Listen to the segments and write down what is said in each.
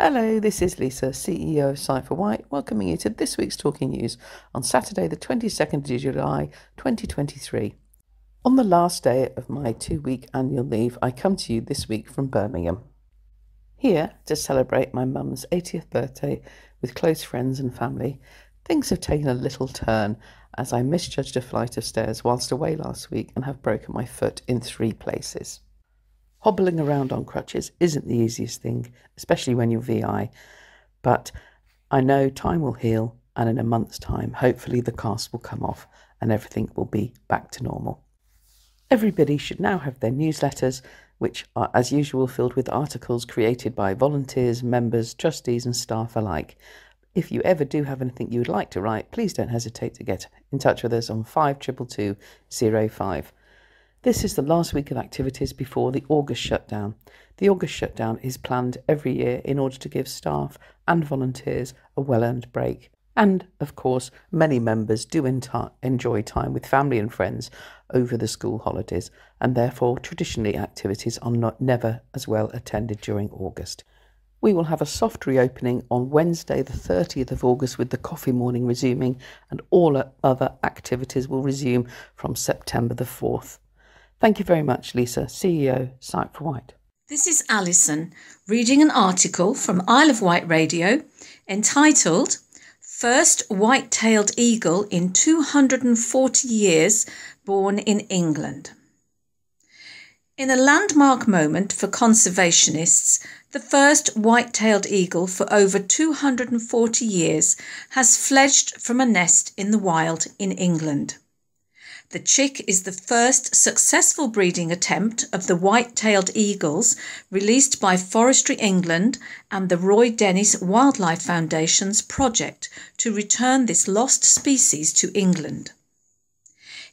Hello, this is Lisa, CEO of Cipher White, welcoming you to this week's Talking News on Saturday the 22nd of July 2023. On the last day of my 2-week annual leave, I come to you this week from Birmingham. Here, to celebrate my mum's 80th birthday with close friends and family, things have taken a little turn as I misjudged a flight of stairs whilst away last week and have broken my foot in 3 places. Hobbling around on crutches isn't the easiest thing, especially when you're VI, but I know time will heal, and in a month's time, hopefully the cast will come off and everything will be back to normal. Everybody should now have their newsletters, which are, as usual, filled with articles created by volunteers, members, trustees and staff alike. If you ever do have anything you would like to write, please don't hesitate to get in touch with us on 522205. This is the last week of activities before the August shutdown. The August shutdown is planned every year in order to give staff and volunteers a well-earned break. And, of course, many members do enjoy time with family and friends over the school holidays, and therefore traditionally activities are never as well attended during August. We will have a soft reopening on Wednesday the 30th of August with the coffee morning resuming, and all other activities will resume from September the 4th. Thank you very much, Lisa, CEO, Cipher White. This is Alison, reading an article from Isle of Wight Radio entitled First White-tailed Eagle in 240 Years Born in England. In a landmark moment for conservationists, the first white-tailed eagle for over 240 years has fledged from a nest in the wild in England. The chick is the first successful breeding attempt of the white-tailed eagles released by Forestry England and the Roy Dennis Wildlife Foundation's project to return this lost species to England.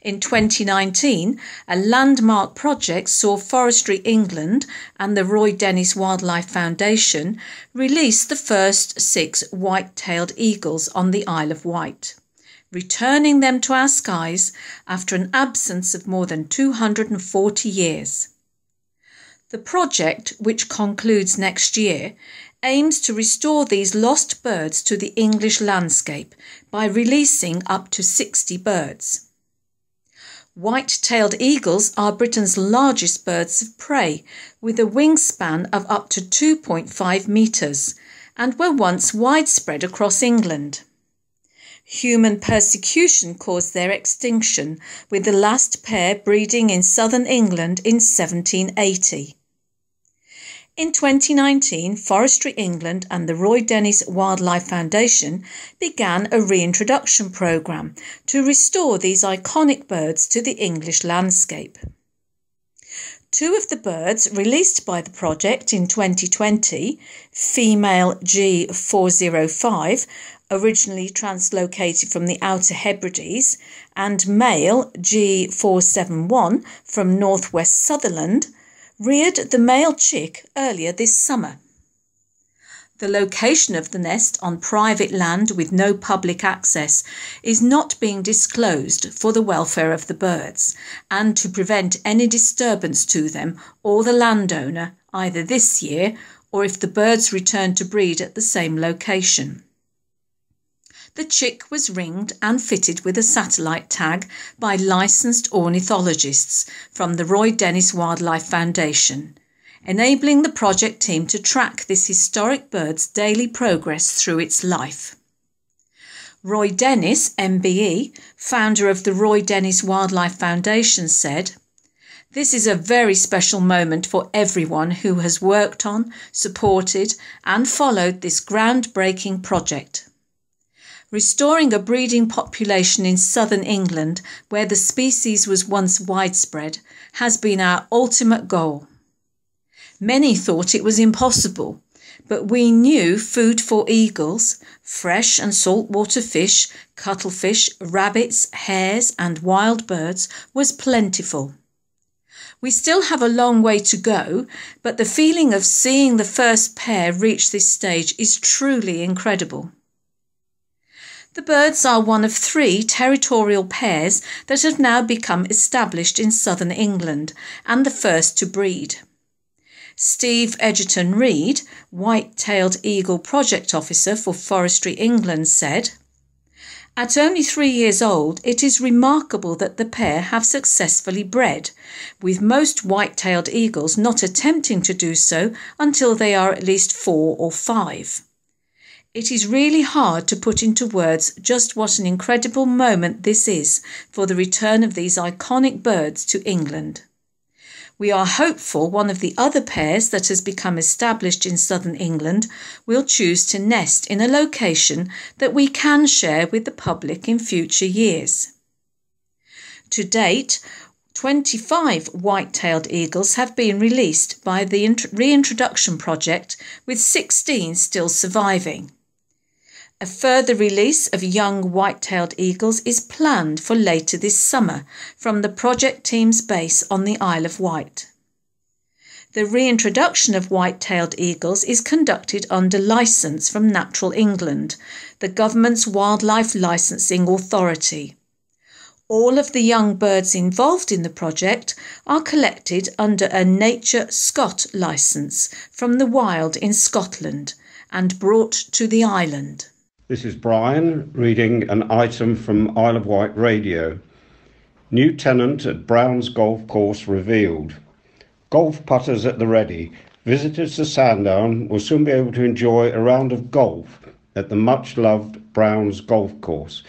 In 2019, a landmark project saw Forestry England and the Roy Dennis Wildlife Foundation release the first 6 white-tailed eagles on the Isle of Wight, returning them to our skies after an absence of more than 240 years. The project, which concludes next year, aims to restore these lost birds to the English landscape by releasing up to 60 birds. White-tailed eagles are Britain's largest birds of prey, with a wingspan of up to 2.5 metres, and were once widespread across England. Human persecution caused their extinction, with the last pair breeding in southern England in 1780. In 2019, Forestry England and the Roy Dennis Wildlife Foundation began a reintroduction programme to restore these iconic birds to the English landscape. 2 of the birds released by the project in 2020, female G405, originally translocated from the Outer Hebrides, and male G471 from northwest Sutherland, reared the male chick earlier this summer. The location of the nest on private land with no public access is not being disclosed for the welfare of the birds and to prevent any disturbance to them or the landowner either this year or if the birds return to breed at the same location. The chick was ringed and fitted with a satellite tag by licensed ornithologists from the Roy Dennis Wildlife Foundation, enabling the project team to track this historic bird's daily progress through its life. Roy Dennis, MBE, founder of the Roy Dennis Wildlife Foundation, said, "This is a very special moment for everyone who has worked on, supported and followed this groundbreaking project. Restoring a breeding population in southern England, where the species was once widespread, has been our ultimate goal. Many thought it was impossible, but we knew food for eagles, fresh and saltwater fish, cuttlefish, rabbits, hares and wild birds was plentiful. We still have a long way to go, but the feeling of seeing the first pair reach this stage is truly incredible." The birds are one of 3 territorial pairs that have now become established in southern England and the first to breed. Steve Edgerton-Reid, White-tailed Eagle Project Officer for Forestry England, said, "At only 3 years old, it is remarkable that the pair have successfully bred, with most white-tailed eagles not attempting to do so until they are at least 4 or 5. It is really hard to put into words just what an incredible moment this is for the return of these iconic birds to England. We are hopeful one of the other pairs that has become established in southern England will choose to nest in a location that we can share with the public in future years." To date, 25 white-tailed eagles have been released by the reintroduction project, with 16 still surviving. A further release of young white-tailed eagles is planned for later this summer from the project team's base on the Isle of Wight. The reintroduction of white-tailed eagles is conducted under licence from Natural England, the government's wildlife licensing authority. All of the young birds involved in the project are collected under a Nature Scot licence from the wild in Scotland and brought to the island. This is Brian reading an item from Isle of Wight Radio. New tenant at Brown's Golf Course revealed. Golf putters at the ready. Visitors to Sandown will soon be able to enjoy a round of golf at the much-loved Brown's Golf Course.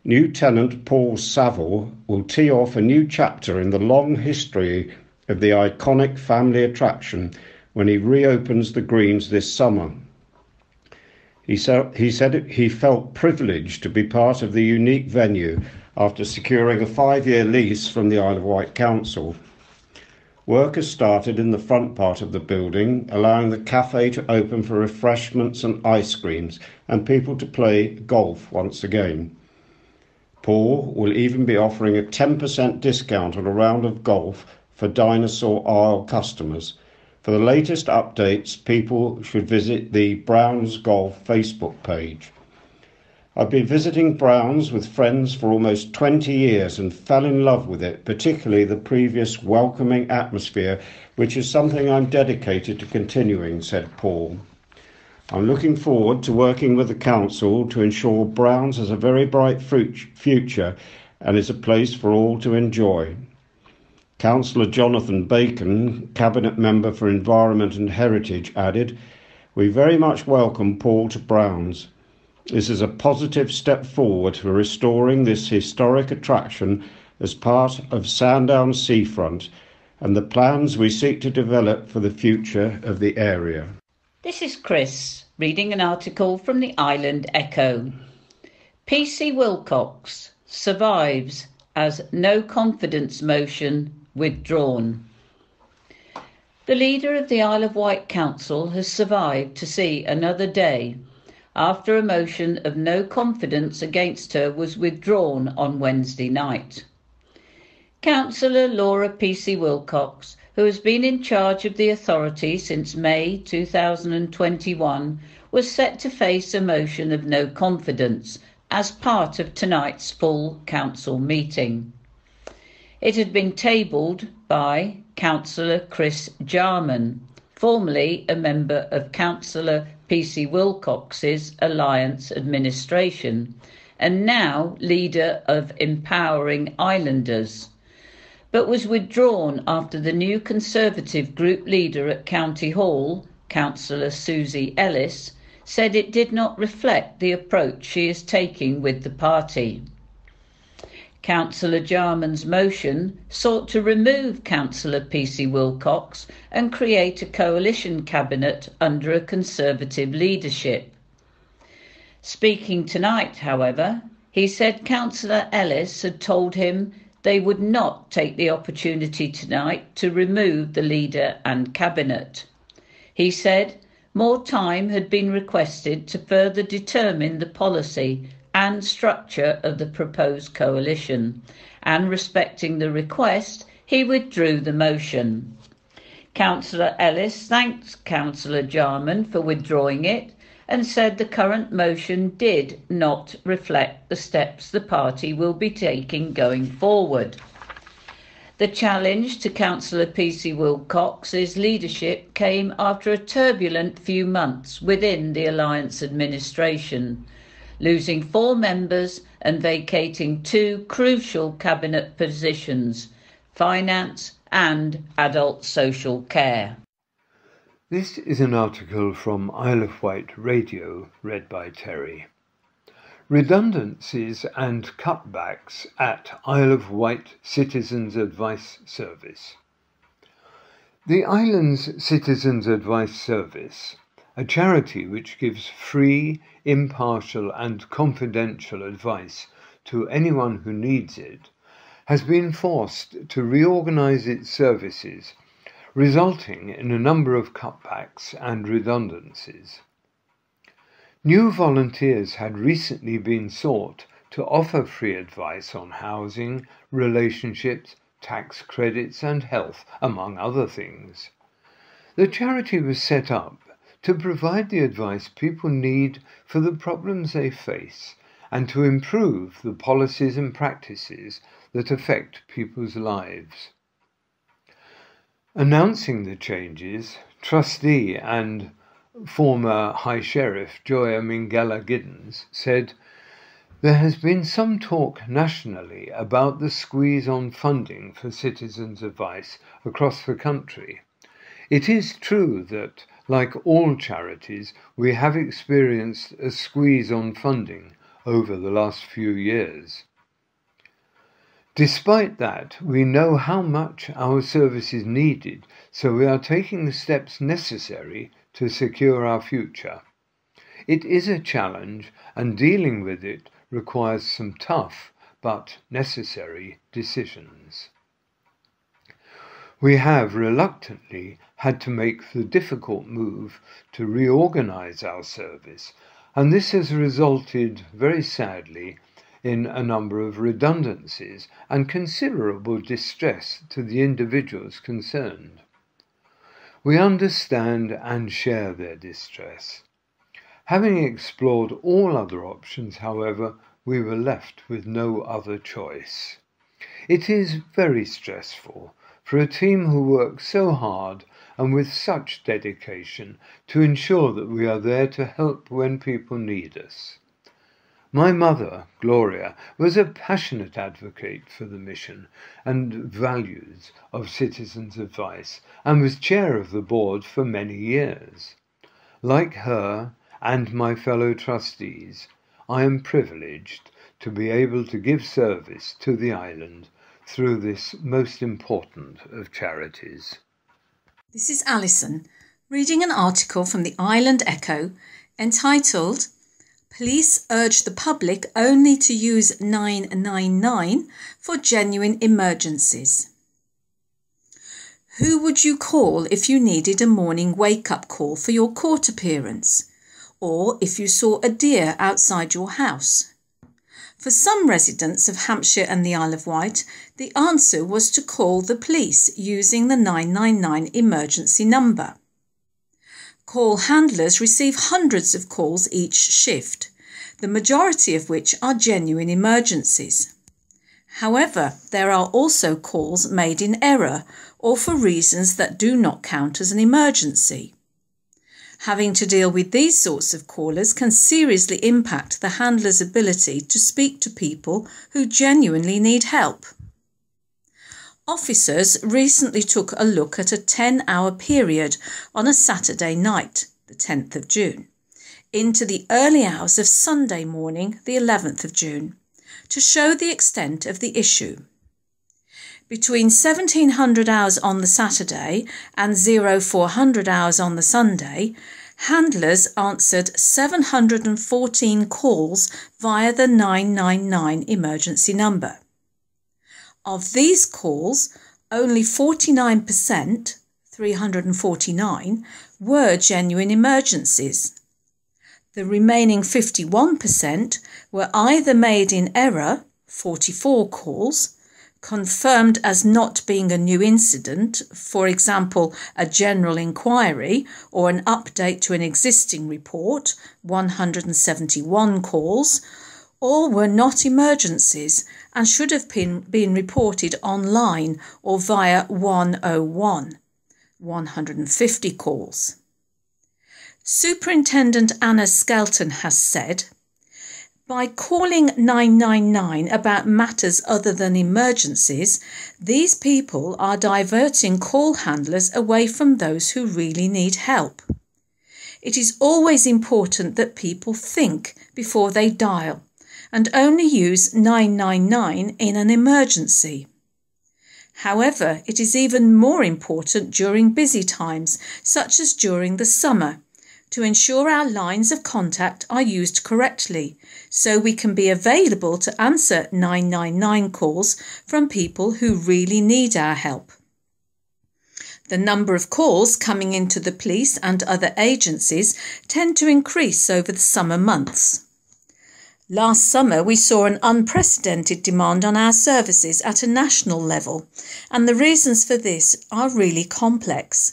New tenant Paul Saville will tee off a new chapter in the long history of the iconic family attraction when he reopens the greens this summer. He said he felt privileged to be part of the unique venue after securing a 5-year lease from the Isle of Wight Council. Work has started in the front part of the building, allowing the cafe to open for refreshments and ice creams and people to play golf once again. Paul will even be offering a 10% discount on a round of golf for Dinosaur Isle customers. For the latest updates, people should visit the Browns Golf Facebook page. I've been visiting Browns with friends for almost 20 years and fell in love with it, particularly the previous welcoming atmosphere, which is something I'm dedicated to continuing, said Paul. I'm looking forward to working with the council to ensure Browns has a very bright future and is a place for all to enjoy. Councillor Jonathan Bacon, Cabinet Member for Environment and Heritage, added, "We very much welcome Paul to Browns. This is a positive step forward for restoring this historic attraction as part of Sandown Seafront and the plans we seek to develop for the future of the area." This is Chris, reading an article from the Island Echo. PC Wilcox survives as no confidence motion withdrawn. The leader of the Isle of Wight Council has survived to see another day after a motion of no confidence against her was withdrawn on Wednesday night. Councillor Laura PC Wilcox, who has been in charge of the authority since May 2021, was set to face a motion of no confidence as part of tonight's full council meeting. It had been tabled by Councillor Chris Jarman, formerly a member of Councillor PC Wilcox's Alliance administration and now leader of Empowering Islanders, but was withdrawn after the new Conservative group leader at County Hall, Councillor Susie Ellis, said it did not reflect the approach she is taking with the party. Councillor Jarman's motion sought to remove Councillor PC Wilcox and create a coalition cabinet under a Conservative leadership. Speaking tonight, however, he said Councillor Ellis had told him they would not take the opportunity tonight to remove the leader and cabinet. He said more time had been requested to further determine the policy and structure of the proposed coalition, and respecting the request, he withdrew the motion. Councillor Ellis thanked Councillor Jarman for withdrawing it and said the current motion did not reflect the steps the party will be taking going forward. The challenge to Councillor P.C. Wilcox's leadership came after a turbulent few months within the Alliance administration, losing 4 members and vacating 2 crucial cabinet positions, finance and adult social care. This is an article from Isle of Wight Radio, read by Terry. Redundancies and cutbacks at Isle of Wight Citizens Advice Service. The island's Citizens Advice Service, a charity which gives free, impartial and confidential advice to anyone who needs it, has been forced to reorganise its services, resulting in a number of cutbacks and redundancies. New volunteers had recently been sought to offer free advice on housing, relationships, tax credits and health, among other things. The charity was set up to provide the advice people need for the problems they face and to improve the policies and practices that affect people's lives. Announcing the changes, trustee and former High Sheriff Joya Minghella Giddens said, "There has been some talk nationally about the squeeze on funding for citizens' advice across the country. It is true that, like all charities, we have experienced a squeeze on funding over the last few years. Despite that, we know how much our service is needed, so we are taking the steps necessary to secure our future. It is a challenge, and dealing with it requires some tough but necessary decisions. We have reluctantly had to make the difficult move to reorganise our service, and this has resulted, very sadly, in a number of redundancies and considerable distress to the individuals concerned. We understand and share their distress. Having explored all other options, however, we were left with no other choice. It is very stressful for a team who work so hard and with such dedication to ensure that we are there to help when people need us. My mother, Gloria, was a passionate advocate for the mission and values of Citizens Advice and was chair of the board for many years. Like her and my fellow trustees, I am privileged to be able to give service to the island through this most important of charities." This is Alison, reading an article from the Island Echo entitled "Police urge the public only to use 999 for genuine emergencies." Who would you call if you needed a morning wake-up call for your court appearance, or if you saw a deer outside your house? For some residents of Hampshire and the Isle of Wight, the answer was to call the police using the 999 emergency number. Call handlers receive hundreds of calls each shift, the majority of which are genuine emergencies. However, there are also calls made in error or for reasons that do not count as an emergency. Having to deal with these sorts of callers can seriously impact the handler's ability to speak to people who genuinely need help. Officers recently took a look at a 10-hour period on a Saturday night, the 10th of June, into the early hours of Sunday morning, the 11th of June, to show the extent of the issue. Between 1700 hours on the Saturday and 0400 hours on the Sunday, handlers answered 714 calls via the 999 emergency number. Of these calls, only 49%, 349, were genuine emergencies. The remaining 51% were either made in error, 44 calls, confirmed as not being a new incident, for example, a general inquiry or an update to an existing report, 171 calls, All were not emergencies and should have been reported online or via 101, 150 calls. Superintendent Anna Skelton has said, "By calling 999 about matters other than emergencies, these people are diverting call handlers away from those who really need help. It is always important that people think before they dial and only use 999 in an emergency. However, it is even more important during busy times, such as during the summer, to ensure our lines of contact are used correctly, so we can be available to answer 999 calls from people who really need our help. The number of calls coming into the police and other agencies tend to increase over the summer months. Last summer, we saw an unprecedented demand on our services at a national level, and the reasons for this are really complex.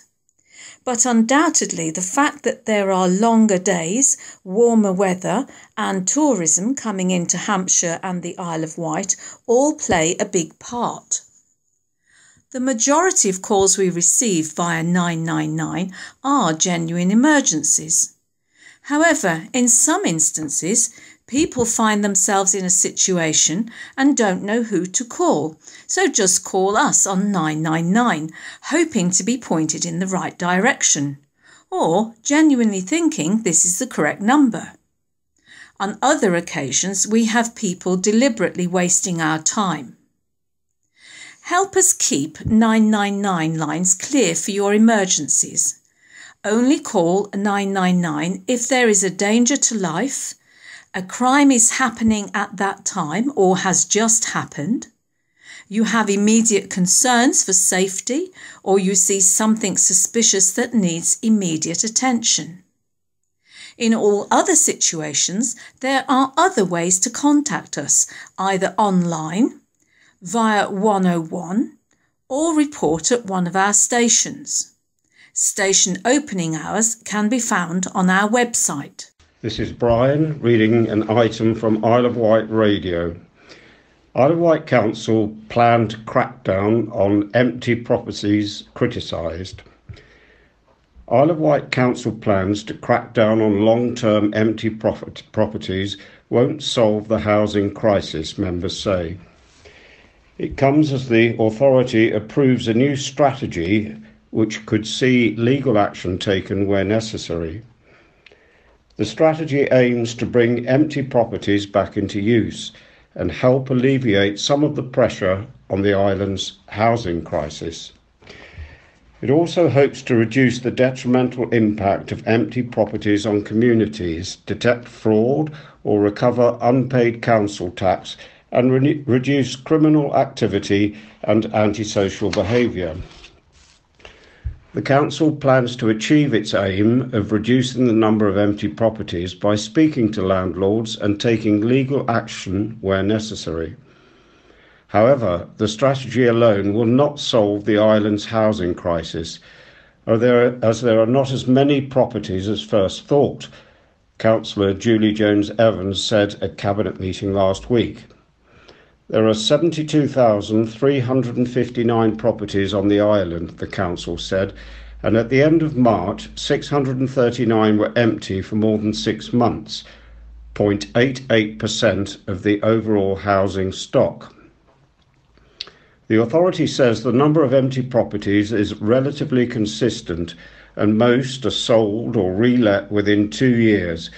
But undoubtedly, the fact that there are longer days, warmer weather, and tourism coming into Hampshire and the Isle of Wight all play a big part. The majority of calls we receive via 999 are genuine emergencies. However, in some instances, people find themselves in a situation and don't know who to call, so just call us on 999, hoping to be pointed in the right direction, or genuinely thinking this is the correct number. On other occasions, we have people deliberately wasting our time. Help us keep 999 lines clear for your emergencies. Only call 999 if there is a danger to life, a crime is happening at that time or has just happened, you have immediate concerns for safety, or you see something suspicious that needs immediate attention. In all other situations, there are other ways to contact us, either online, via 101, or report at one of our stations. Station opening hours can be found on our website. This is Brian reading an item from Isle of Wight Radio. Isle of Wight Council planned crackdown on empty properties criticised. Isle of Wight Council plans to crack down on long-term empty properties won't solve the housing crisis, members say. It comes as the authority approves a new strategy which could see legal action taken where necessary. The strategy aims to bring empty properties back into use and help alleviate some of the pressure on the island's housing crisis. It also hopes to reduce the detrimental impact of empty properties on communities, detect fraud or recover unpaid council tax, and reduce criminal activity and antisocial behaviour. The Council plans to achieve its aim of reducing the number of empty properties by speaking to landlords and taking legal action where necessary. However, the strategy alone will not solve the island's housing crisis, as there are not as many properties as first thought, Councillor Julie Jones-Evans said at Cabinet meeting last week. There are 72,359 properties on the island, the Council said, and at the end of March, 639 were empty for more than 6 months, 0.88% of the overall housing stock. The authority says the number of empty properties is relatively consistent and most are sold or relet within 2 years,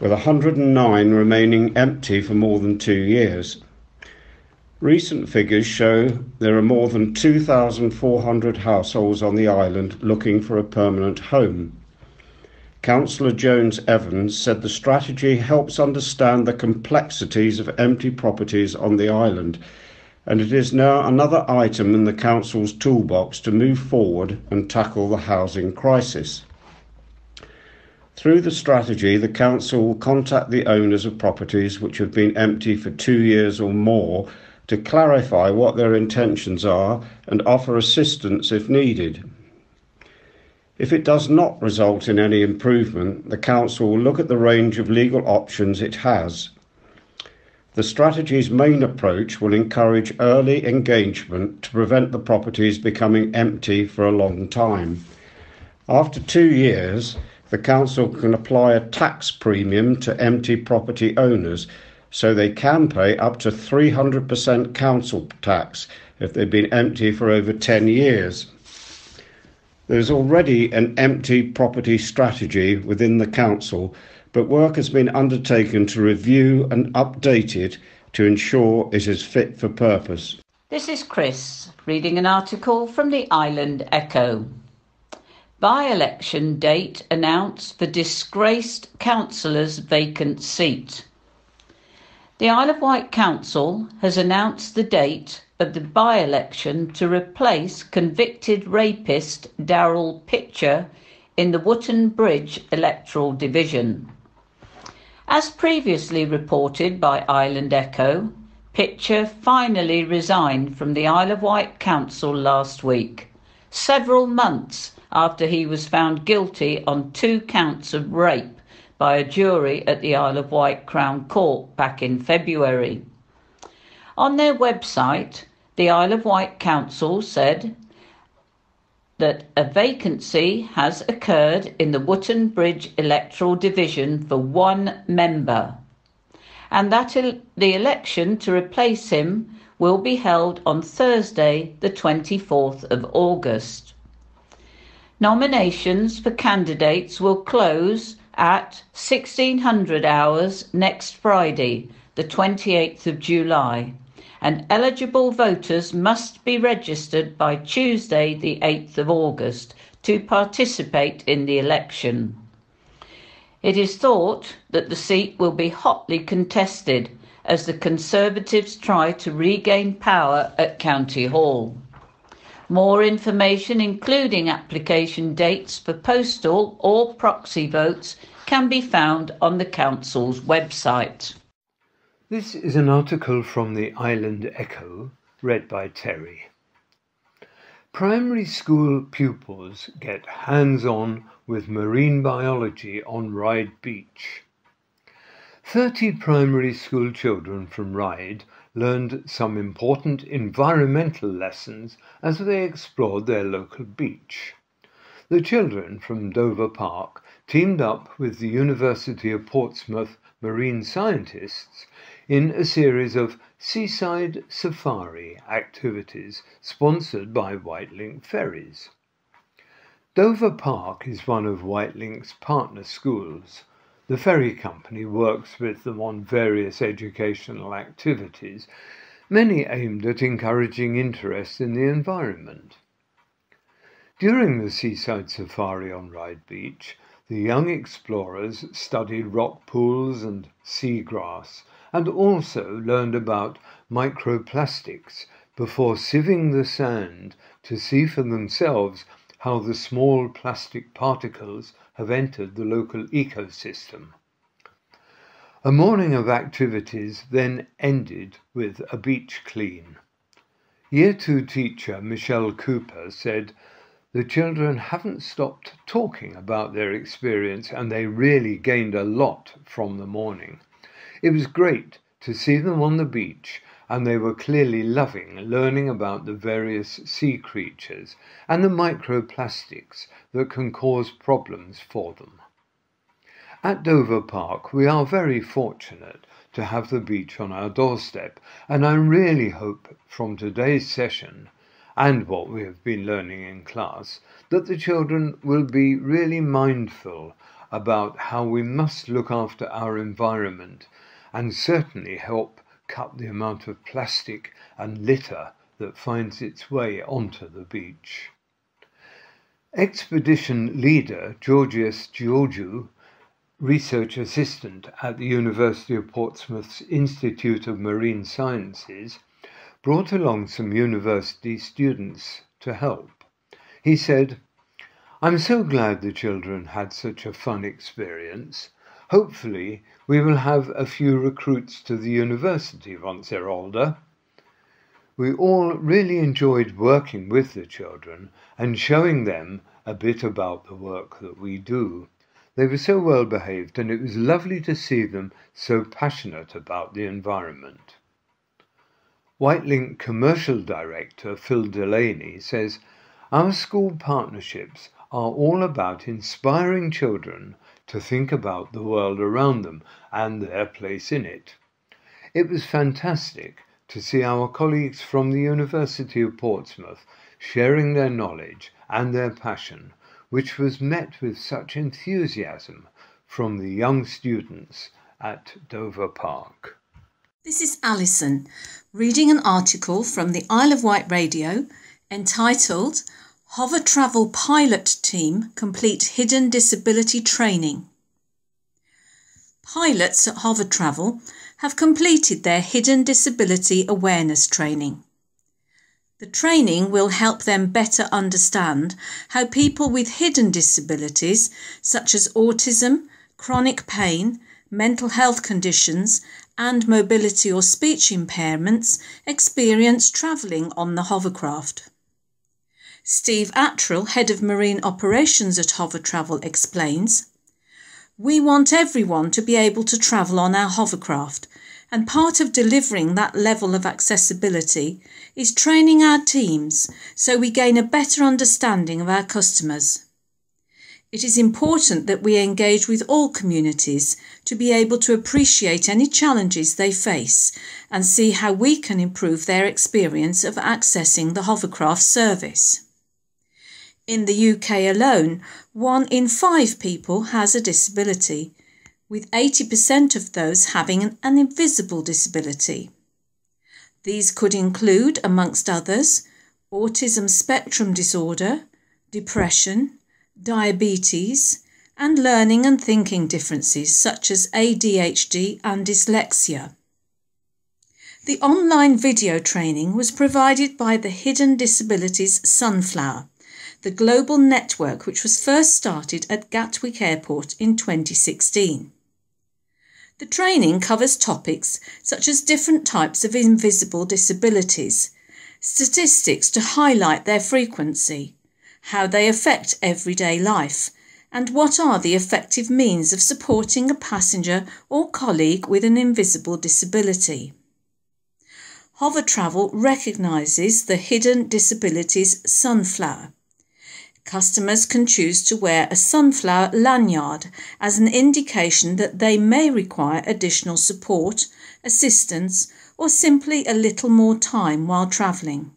with 109 remaining empty for more than 2 years. Recent figures show there are more than 2,400 households on the island looking for a permanent home. Councillor Jones-Evans said the strategy helps understand the complexities of empty properties on the island, and it is now another item in the Council's toolbox to move forward and tackle the housing crisis. Through the strategy, the Council will contact the owners of properties which have been empty for 2 years or more to clarify what their intentions are and offer assistance if needed. If it does not result in any improvement, the Council will look at the range of legal options it has. The strategy's main approach will encourage early engagement to prevent the properties becoming empty for a long time. After 2 years, the council can apply a tax premium to empty property owners, so they can pay up to 300% council tax if they've been empty for over 10 years. There's already an empty property strategy within the council, but work has been undertaken to review and update it to ensure it is fit for purpose. This is Chris, reading an article from the Island Echo. By-election date announced for disgraced councillor's vacant seat. The Isle of Wight Council has announced the date of the by-election to replace convicted rapist Daryl Pitcher in the Wootton Bridge electoral division. As previously reported by Island Echo, Pitcher finally resigned from the Isle of Wight Council last week, several months after he was found guilty on 2 counts of rape by a jury at the Isle of Wight Crown Court back in February. On their website, the Isle of Wight Council said that a vacancy has occurred in the Wootton Bridge electoral division for 1 member, and that the election to replace him will be held on Thursday, the 24th of August. Nominations for candidates will close at 1600 hours next Friday, the 28th of July, and eligible voters must be registered by Tuesday, the 8th of August, to participate in the election. It is thought that the seat will be hotly contested as the Conservatives try to regain power at County Hall. More information, including application dates for postal or proxy votes, can be found on the Council's website. This is an article from the Island Echo, read by Terry. Primary school pupils get hands-on with marine biology on Ryde Beach. 30 primary school children from Ryde learned some important environmental lessons as they explored their local beach. The children from Dover Park teamed up with the University of Portsmouth marine scientists in a series of seaside safari activities sponsored by Whitelink Ferries. Dover Park is one of Whitelink's partner schools. The ferry company works with them on various educational activities, many aimed at encouraging interest in the environment. During the seaside safari on Ryde Beach, the young explorers studied rock pools and seagrass, and also learned about microplastics before sieving the sand to see for themselves how the small plastic particles have entered the local ecosystem. A morning of activities then ended with a beach clean. Year 2 teacher Michelle Cooper said, "The children haven't stopped talking about their experience and they really gained a lot from the morning. It was great to see them on the beach, and they were clearly loving learning about the various sea creatures and the microplastics that can cause problems for them." At Dover Park, we are very fortunate to have the beach on our doorstep, and I really hope from today's session and what we have been learning in class that the children will be really mindful about how we must look after our environment and certainly help cut the amount of plastic and litter that finds its way onto the beach. Expedition leader Georgios Georgiou, research assistant at the University of Portsmouth's Institute of Marine Sciences, brought along some university students to help. He said, "I'm so glad the children had such a fun experience. Hopefully, we will have a few recruits to the university once they're older. We all really enjoyed working with the children and showing them a bit about the work that we do. They were so well behaved, and it was lovely to see them so passionate about the environment. Whitelink Commercial Director Phil Delaney says, "Our school partnerships are all about inspiring children to think about the world around them and their place in it. It was fantastic to see our colleagues from the University of Portsmouth sharing their knowledge and their passion, which was met with such enthusiasm from the young students at Dover Park." This is Alison reading an article from the Isle of Wight Radio entitled Hover Travel Pilot Team Complete Hidden Disability Training. Pilots at Hover Travel have completed their Hidden Disability Awareness training. The training will help them better understand how people with hidden disabilities such as autism, chronic pain, mental health conditions and mobility or speech impairments experience travelling on the hovercraft. Steve Attrill, Head of Marine Operations at Hover Travel, explains, "We want everyone to be able to travel on our hovercraft, and part of delivering that level of accessibility is training our teams so we gain a better understanding of our customers. It is important that we engage with all communities to be able to appreciate any challenges they face and see how we can improve their experience of accessing the hovercraft service." In the UK alone, 1 in 5 people has a disability, with 80% of those having an invisible disability. These could include, amongst others, autism spectrum disorder, depression, diabetes, and learning and thinking differences such as ADHD and dyslexia. The online video training was provided by the Hidden Disabilities Sunflower, the global network which was first started at Gatwick Airport in 2016. The training covers topics such as different types of invisible disabilities, statistics to highlight their frequency, how they affect everyday life, and what are the effective means of supporting a passenger or colleague with an invisible disability. Hover Travel recognises the Hidden Disabilities Sunflower. Customers can choose to wear a sunflower lanyard as an indication that they may require additional support, assistance, or simply a little more time while travelling.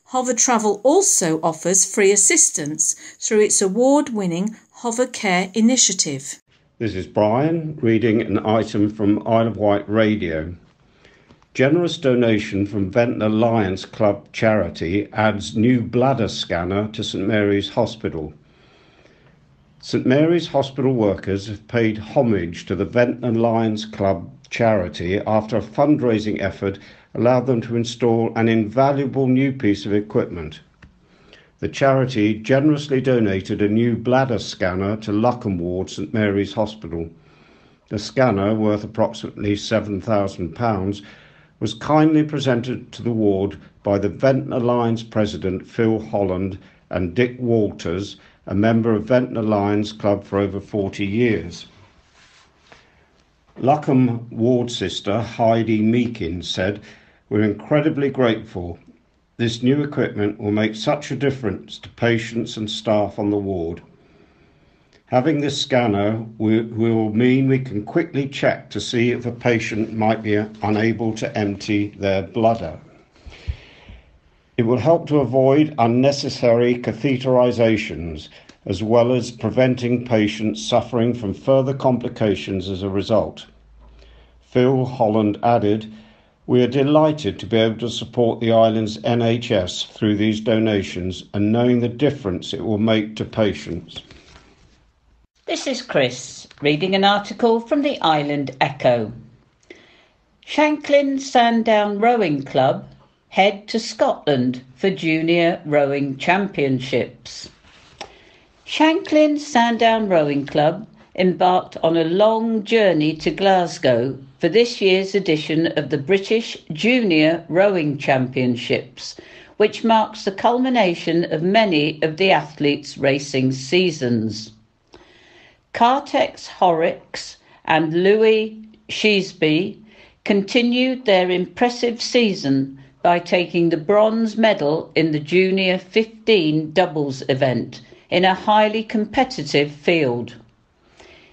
Hover Travel also offers free assistance through its award-winning Hover Care initiative. This is Brian reading an item from Isle of Wight Radio. Generous donation from Ventnor Lions Club charity adds new bladder scanner to St Mary's Hospital. St Mary's Hospital workers have paid homage to the Ventnor Lions Club charity after a fundraising effort allowed them to install an invaluable new piece of equipment. The charity generously donated a new bladder scanner to Luckham Ward St Mary's Hospital. The scanner, worth approximately £7,000, was kindly presented to the ward by the Ventnor Lions president Phil Holland and Dick Walters, a member of Ventnor Lions Club for over 40 years. Luckham ward sister Heidi Meakin said, "We're incredibly grateful. This new equipment will make such a difference to patients and staff on the ward. Having this scanner will mean we can quickly check to see if a patient might be unable to empty their bladder. It will help to avoid unnecessary catheterizations, as well as preventing patients suffering from further complications as a result." Phil Holland added, "We are delighted to be able to support the island's NHS through these donations and knowing the difference it will make to patients." This is Chris, reading an article from the Island Echo. Shanklin Sandown Rowing Club head to Scotland for Junior Rowing Championships. Shanklin Sandown Rowing Club embarked on a long journey to Glasgow for this year's edition of the British Junior Rowing Championships, which marks the culmination of many of the athletes' racing seasons. Cartex Horrocks and Louis Sheasby continued their impressive season by taking the bronze medal in the Junior 15 doubles event in a highly competitive field.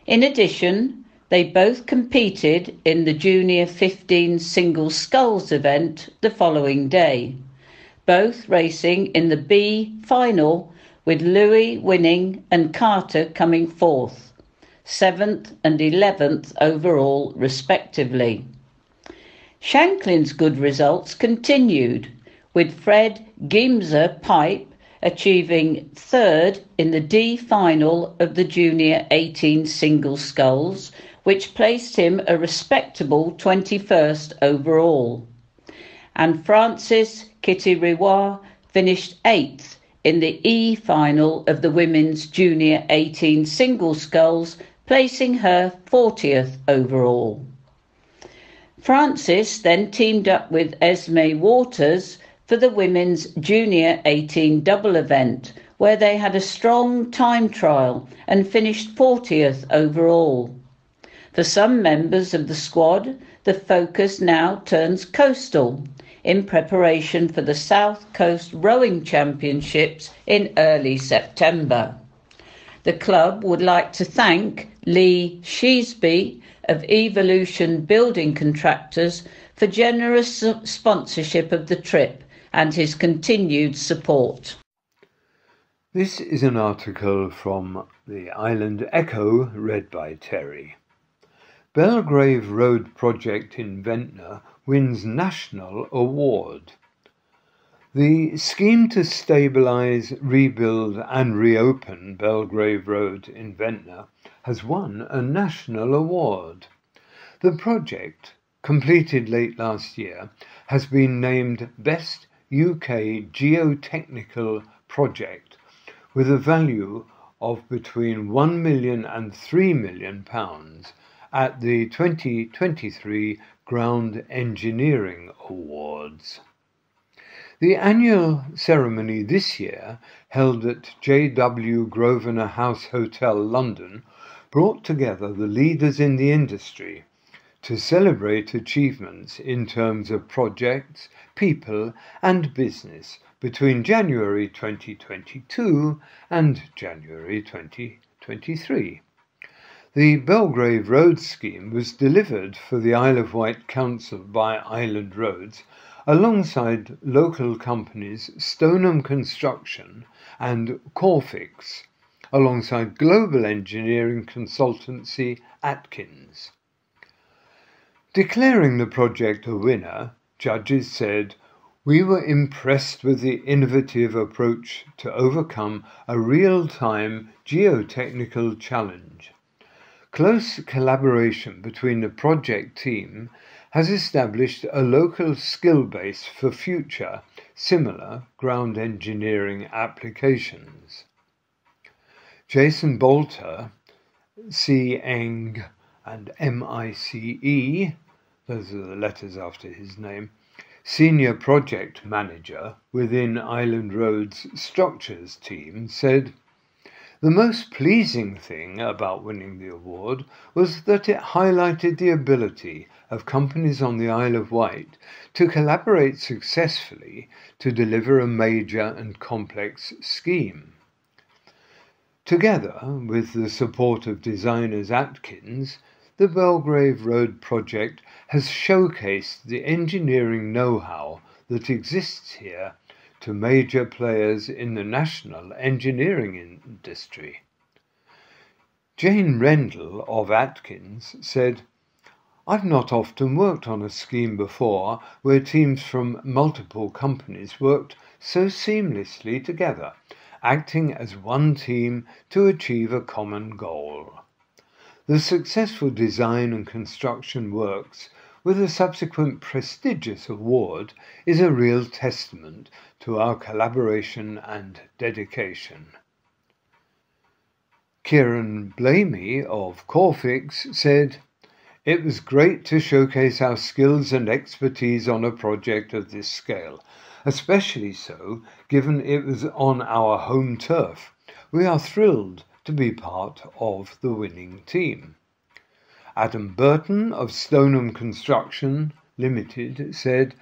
In addition, they both competed in the Junior 15 single sculls event the following day, both racing in the B final, with Louis winning and Carter coming fourth, 7th and 11th overall respectively. Shanklin's good results continued, with Fred Gimser Pipe achieving third in the D final of the Junior 18 single sculls, which placed him a respectable 21st overall. And Francis Kitty-Rewa finished 8th in the E final of the women's Junior 18 single sculls, placing her 40th overall. Francis then teamed up with Esme Waters for the women's Junior 18 double event, where they had a strong time trial and finished 40th overall. For some members of the squad, the focus now turns coastal, in preparation for the South Coast Rowing Championships in early September. The club would like to thank Lee Sheasby of Evolution Building Contractors for generous sponsorship of the trip and his continued support. This is an article from the Island Echo, read by Terry. Belgrave Road project in Ventnor wins national award. The scheme to stabilise, rebuild and reopen Belgrave Road in Ventnor has won a national award. The project, completed late last year, has been named Best UK Geotechnical Project, with a value of between £1 million and £3 million at the 2023 Ground Engineering Awards. The annual ceremony this year, held at JW Grosvenor House Hotel, London, brought together the leaders in the industry to celebrate achievements in terms of projects, people and business between January 2022 and January 2023. The Belgrave Road scheme was delivered for the Isle of Wight Council by Island Roads alongside local companies Stoneham Construction and Corfix, alongside global engineering consultancy Atkins. Declaring the project a winner, judges said, "We were impressed with the innovative approach to overcome a real-time geotechnical challenge. Close collaboration between the project team has established a local skill base for future similar ground engineering applications." Jason Bolter, C-Eng and M-I-C-E, those are the letters after his name, Senior Project Manager within Island Road's Structures team, said, "The most pleasing thing about winning the award was that it highlighted the ability of companies on the Isle of Wight to collaborate successfully to deliver a major and complex scheme. Together with the support of designers Atkins, the Belgrave Road project has showcased the engineering know-how that exists here to major players in the national engineering industry." Jane Rendell of Atkins said, "I've not often worked on a scheme before where teams from multiple companies worked so seamlessly together, acting as one team to achieve a common goal. The successful design and construction works, with a subsequent prestigious award, is a real testament to our collaboration and dedication." Kieran Blamey of Corfix said, "It was great to showcase our skills and expertise on a project of this scale, especially so given it was on our home turf. We are thrilled to be part of the winning team. Adam Burton of Stoneham Construction Limited said,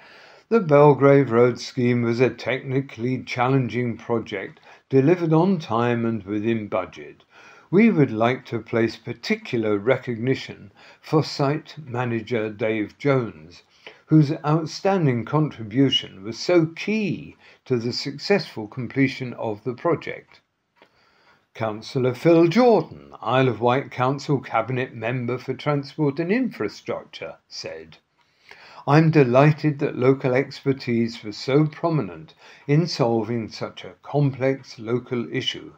"The Belgrave Road scheme was a technically challenging project delivered on time and within budget. We would like to place particular recognition for site manager Dave Jones, whose outstanding contribution was so key to the successful completion of the project." Councillor Phil Jordan, Isle of Wight Council Cabinet Member for Transport and Infrastructure, said, "I'm delighted that local expertise was so prominent in solving such a complex local issue.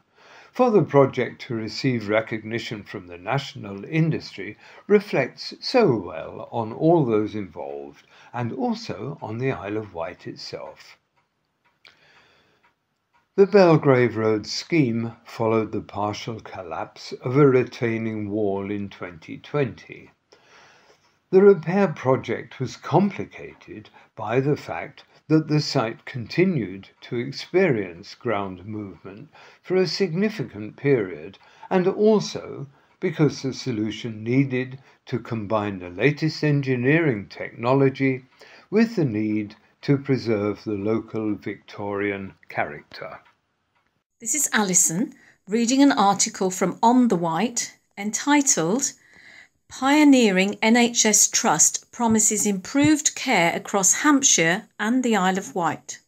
For the project to receive recognition from the national industry reflects so well on all those involved and also on the Isle of Wight itself." The Belgrave Road scheme followed the partial collapse of a retaining wall in 2020. The repair project was complicated by the fact that the site continued to experience ground movement for a significant period, and also because the solution needed to combine the latest engineering technology with the need to preserve the local Victorian character. This is Alison reading an article from On the Wight entitled "Pioneering NHS Trust Promises Improved Care Across Hampshire and the Isle of Wight."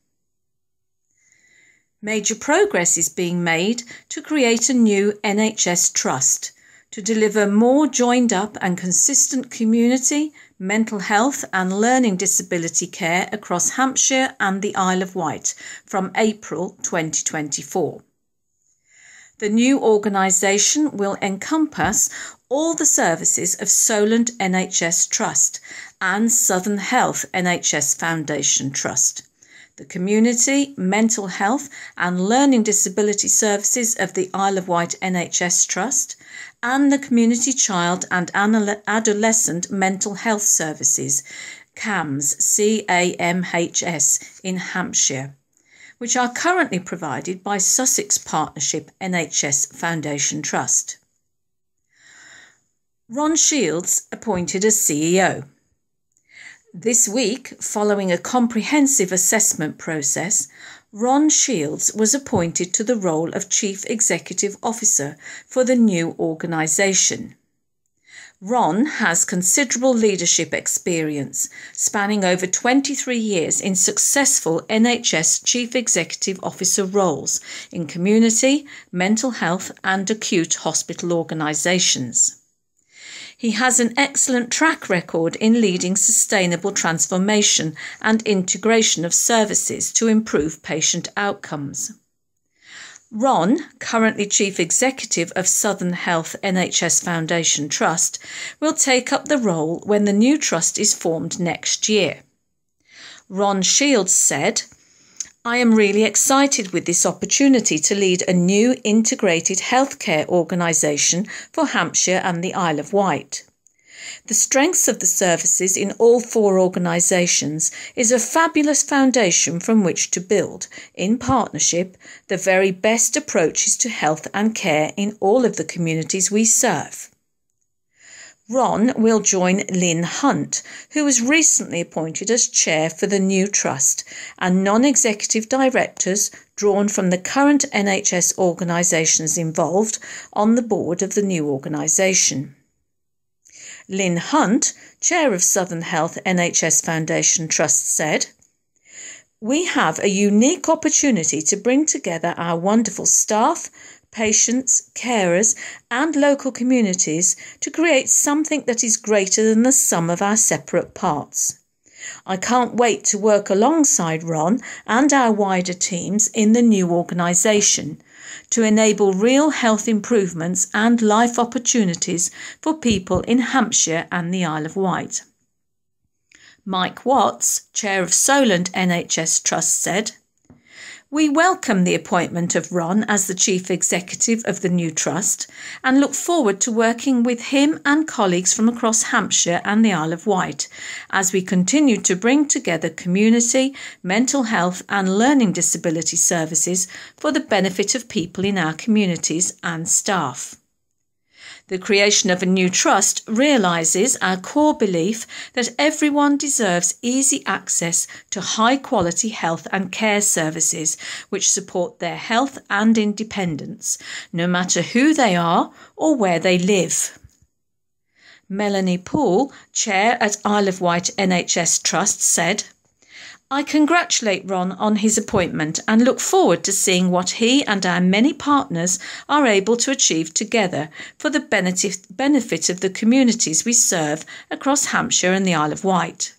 Major progress is being made to create a new NHS Trust to deliver more joined up and consistent community, mental health and learning disability care across Hampshire and the Isle of Wight from April 2024. The new organisation will encompass all the services of Solent NHS Trust and Southern Health NHS Foundation Trust, the community, mental health and learning disability services of the Isle of Wight NHS Trust, and the Community Child and Adolescent Mental Health Services, CAMHS, CAMHS, in Hampshire, which are currently provided by Sussex Partnership NHS Foundation Trust. Ron Shields appointed as CEO. This week, following a comprehensive assessment process, Ron Shields was appointed to the role of Chief Executive Officer for the new organisation. Ron has considerable leadership experience, spanning over 23 years in successful NHS Chief Executive Officer roles in community, mental health and acute hospital organisations. He has an excellent track record in leading sustainable transformation and integration of services to improve patient outcomes. Ron, currently Chief Executive of Southern Health NHS Foundation Trust, will take up the role when the new trust is formed next year. Ron Shields said, "I am really excited with this opportunity to lead a new integrated healthcare organisation for Hampshire and the Isle of Wight. The strengths of the services in all four organisations is a fabulous foundation from which to build, in partnership, the very best approaches to health and care in all of the communities we serve." Ron will join Lynn Hunt, who was recently appointed as chair for the new trust, and non-executive directors drawn from the current NHS organisations involved on the board of the new organisation. Lynn Hunt, chair of Southern Health NHS Foundation Trust, said, "We have a unique opportunity to bring together our wonderful staff, patients, carers and local communities to create something that is greater than the sum of our separate parts. I can't wait to work alongside Ron and our wider teams in the new organisation to enable real health improvements and life opportunities for people in Hampshire and the Isle of Wight." Mike Watts, chair of Solent NHS Trust, said, We welcome the appointment of Ron as the Chief Executive of the new Trust and look forward to working with him and colleagues from across Hampshire and the Isle of Wight as we continue to bring together community, mental health and learning disability services for the benefit of people in our communities and staff. The creation of a new trust realises our core belief that everyone deserves easy access to high-quality health and care services which support their health and independence, no matter who they are or where they live. Melanie Poole, Chair at Isle of Wight NHS Trust, said, "I congratulate Ron on his appointment and look forward to seeing what he and our many partners are able to achieve together for the benefit of the communities we serve across Hampshire and the Isle of Wight.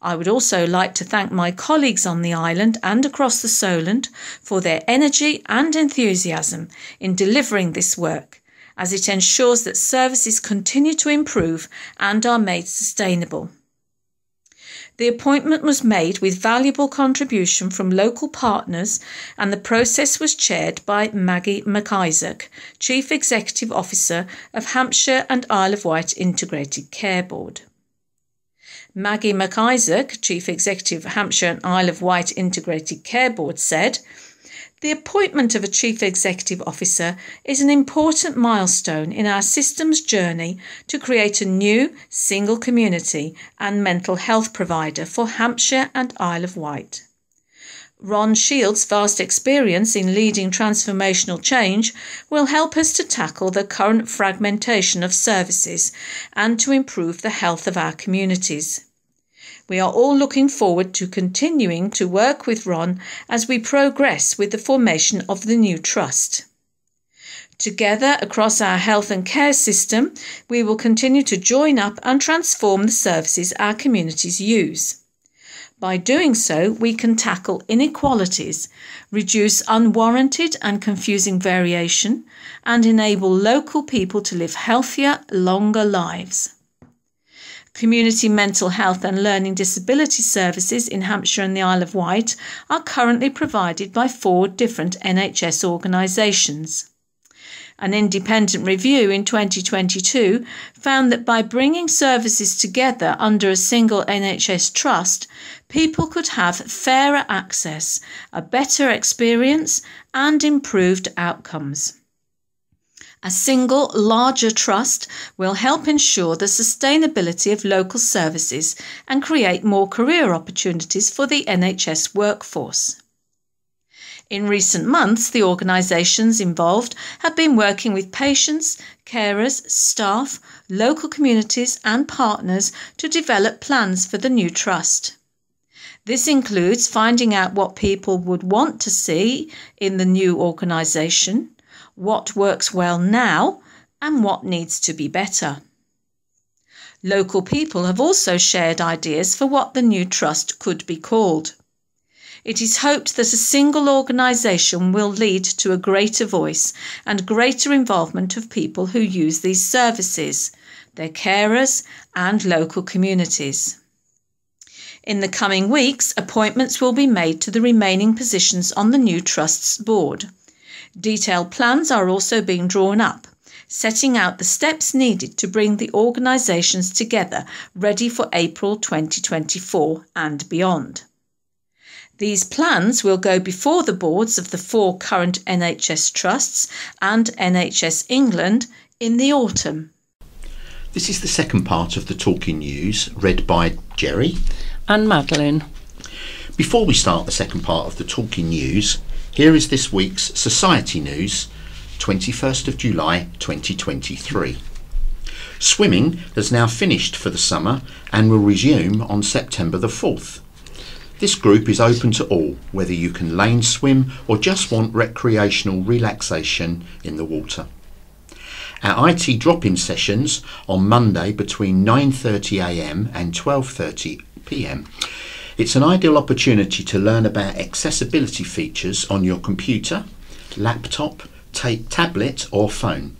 I would also like to thank my colleagues on the island and across the Solent for their energy and enthusiasm in delivering this work, as it ensures that services continue to improve and are made sustainable." The appointment was made with valuable contribution from local partners and the process was chaired by Maggie McIsaac, Chief Executive Officer of Hampshire and Isle of Wight Integrated Care Board. Maggie McIsaac, Chief Executive of Hampshire and Isle of Wight Integrated Care Board, said, "The appointment of a Chief Executive Officer is an important milestone in our system's journey to create a new single community and mental health provider for Hampshire and Isle of Wight. Ron Shields' vast experience in leading transformational change will help us to tackle the current fragmentation of services and to improve the health of our communities. We are all looking forward to continuing to work with Ron as we progress with the formation of the new trust. Together across our health and care system, we will continue to join up and transform the services our communities use. By doing so, we can tackle inequalities, reduce unwarranted and confusing variation, and enable local people to live healthier, longer lives. Community mental health and learning disability services in Hampshire and the Isle of Wight are currently provided by 4 different NHS organisations. An independent review in 2022 found that by bringing services together under a single NHS trust, people could have fairer access, a better experience and improved outcomes. A single, larger trust will help ensure the sustainability of local services and create more career opportunities for the NHS workforce. In recent months, the organisations involved have been working with patients, carers, staff, local communities and partners to develop plans for the new trust. This includes finding out what people would want to see in the new organisation, what works well now, and what needs to be better. Local people have also shared ideas for what the new trust could be called. It is hoped that a single organisation will lead to a greater voice and greater involvement of people who use these services, their carers and local communities. In the coming weeks, appointments will be made to the remaining positions on the new Trust's board. Detailed plans are also being drawn up, setting out the steps needed to bring the organisations together ready for April 2024 and beyond. These plans will go before the boards of the 4 current NHS trusts and NHS England in the autumn. This is the second part of the Talking News, read by Jerry and Madeline. Before we start the second part of the Talking News, here is this week's Society News, 21st of July 2023. Swimming has now finished for the summer and will resume on September the 4th. This group is open to all, whether you can lane swim or just want recreational relaxation in the water. Our IT drop-in sessions on Monday between 9:30 a.m. and 12:30 p.m. It's an ideal opportunity to learn about accessibility features on your computer, laptop, tablet or phone.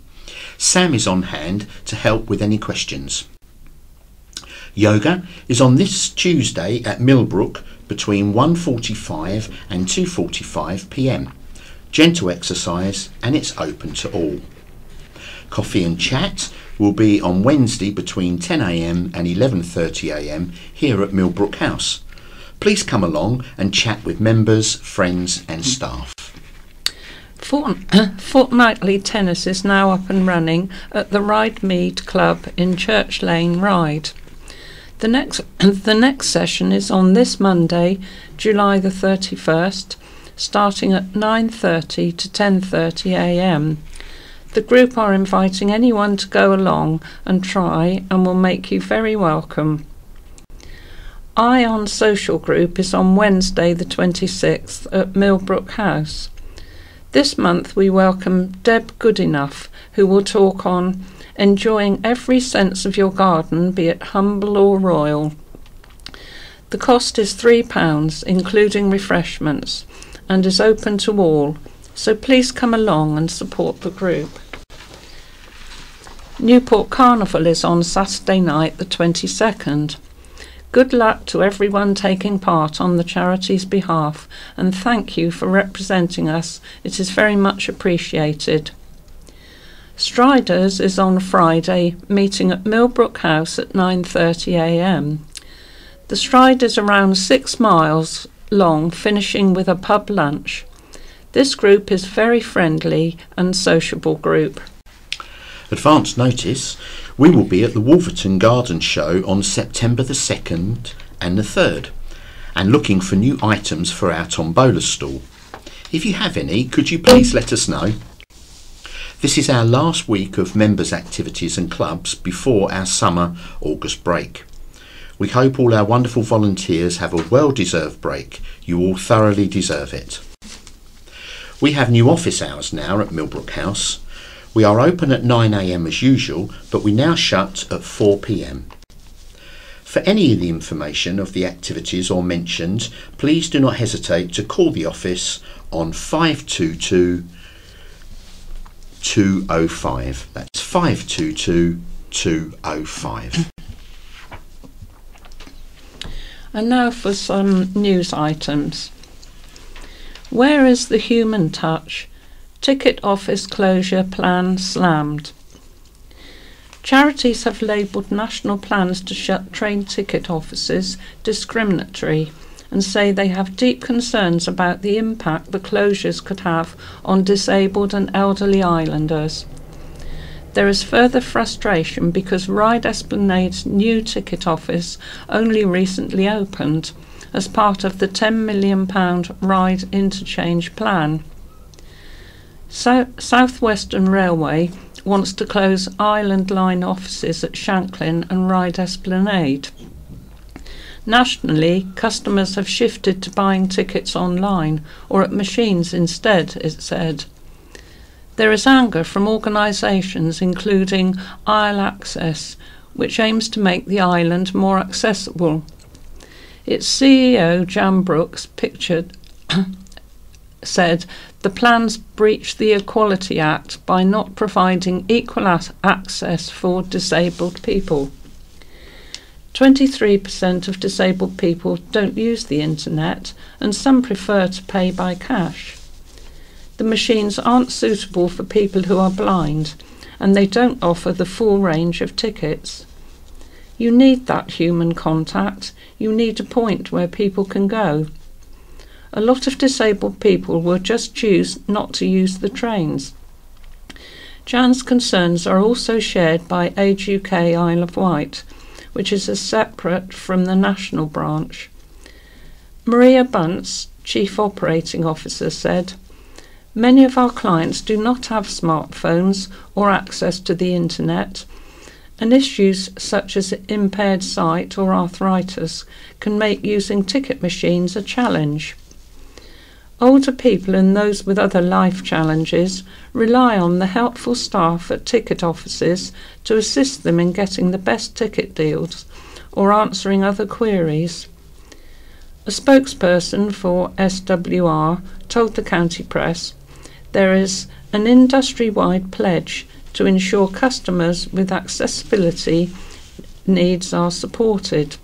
Sam is on hand to help with any questions. Yoga is on this Tuesday at Millbrook between 1:45 and 2:45 p.m. Gentle exercise, and it's open to all. Coffee and chat will be on Wednesday between 10 a.m. and 11:30 a.m. here at Millbrook House. Please come along and chat with members, friends and staff. Fortnightly tennis is now up and running at the Ryde Mead Club in Church Lane, Ryde. The next session is on this Monday, July the 31st, starting at 9:30 to 10:30 a.m. The group are inviting anyone to go along and try and will make you very welcome. Ion Social Group is on Wednesday the 26th at Millbrook House. This month we welcome Deb Goodenough, who will talk on enjoying every sense of your garden, be it humble or royal. The cost is £3, including refreshments, and is open to all, so please come along and support the group. Newport Carnival is on Saturday night the 22nd. Good luck to everyone taking part on the charity's behalf, and thank you for representing us. It is very much appreciated. Striders is on Friday, meeting at Millbrook House at 9:30 a.m. The stride is around 6 miles long, finishing with a pub lunch. This group is very friendly and sociable group. Advance notice, we will be at the Wolverton Garden Show on September the 2nd and the 3rd, and looking for new items for our tombola stall. If you have any, could you please let us know? This is our last week of members' activities and clubs before our summer August break. We hope all our wonderful volunteers have a well-deserved break. You all thoroughly deserve it. We have new office hours now at Millbrook House. We are open at 9 a.m. as usual, but we now shut at 4 p.m. For any of the information of the activities or mentioned, please do not hesitate to call the office on 522 205. That's 522 205. And now for some news items. Where is the human touch? Ticket office closure plan slammed. Charities have labelled national plans to shut train ticket offices discriminatory and say they have deep concerns about the impact the closures could have on disabled and elderly islanders. There is further frustration because Ryde Esplanade's new ticket office only recently opened as part of the £10 million Ryde interchange plan. South Western Railway wants to close Island Line offices at Shanklin and Ryde Esplanade. Nationally, customers have shifted to buying tickets online or at machines instead, it said. There is anger from organisations including Isle Access, which aims to make the island more accessible. Its CEO, Jan Brooks, said the plans breach the Equality Act by not providing equal access for disabled people. 23% of disabled people don't use the internet, and some prefer to pay by cash. The machines aren't suitable for people who are blind, and they don't offer the full range of tickets. You need that human contact. You need a point where people can go. A lot of disabled people will just choose not to use the trains. Jan's concerns are also shared by Age UK Isle of Wight, which is separate from the national branch. Maria Bunce, Chief Operating Officer, said, "Many of our clients do not have smartphones or access to the internet, and issues such as impaired sight or arthritis can make using ticket machines a challenge. Older people and those with other life challenges rely on the helpful staff at ticket offices to assist them in getting the best ticket deals or answering other queries." A spokesperson for SWR told the County Press, "There is an industry-wide pledge to ensure customers with accessibility needs are supported."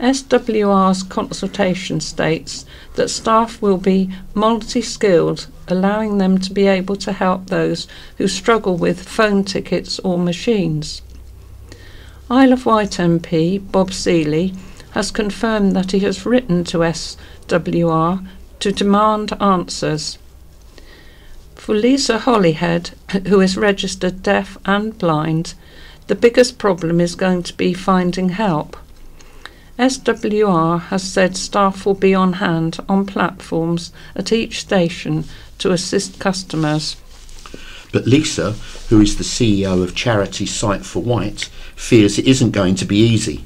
SWR's consultation states that staff will be multi-skilled, allowing them to be able to help those who struggle with phone tickets or machines. Isle of Wight MP Bob Seeley has confirmed that he has written to SWR to demand answers. For Lisa Holyhead, who is registered deaf and blind, the biggest problem is going to be finding help. SWR has said staff will be on hand on platforms at each station to assist customers. But Lisa, who is the CEO of charity Sight for Wight, fears it isn't going to be easy.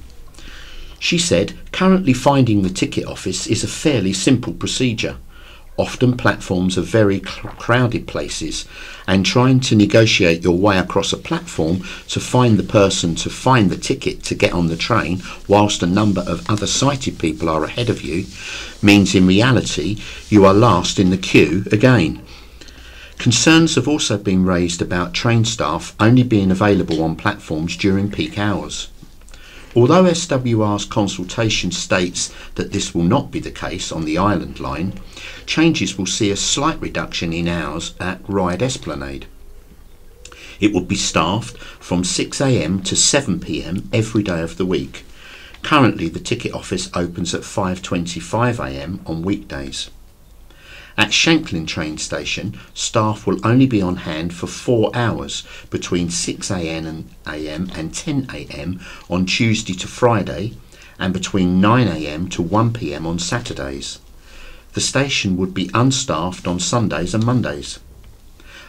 She said, currently finding the ticket office is a fairly simple procedure. Often platforms are very crowded places, and trying to negotiate your way across a platform to find the person to find the ticket to get on the train whilst a number of other sighted people are ahead of you means in reality you are last in the queue again. Concerns have also been raised about train staff only being available on platforms during peak hours. Although SWR's consultation states that this will not be the case on the Island line, changes will see a slight reduction in hours at Ryde Esplanade. It will be staffed from 6 a.m. to 7 p.m. every day of the week. Currently the ticket office opens at 5:25 a.m. on weekdays. At Shanklin train station, staff will only be on hand for 4 hours between 6 a.m. and 10 a.m. on Tuesday to Friday and between 9 a.m. to 1 p.m. on Saturdays. The station would be unstaffed on Sundays and Mondays.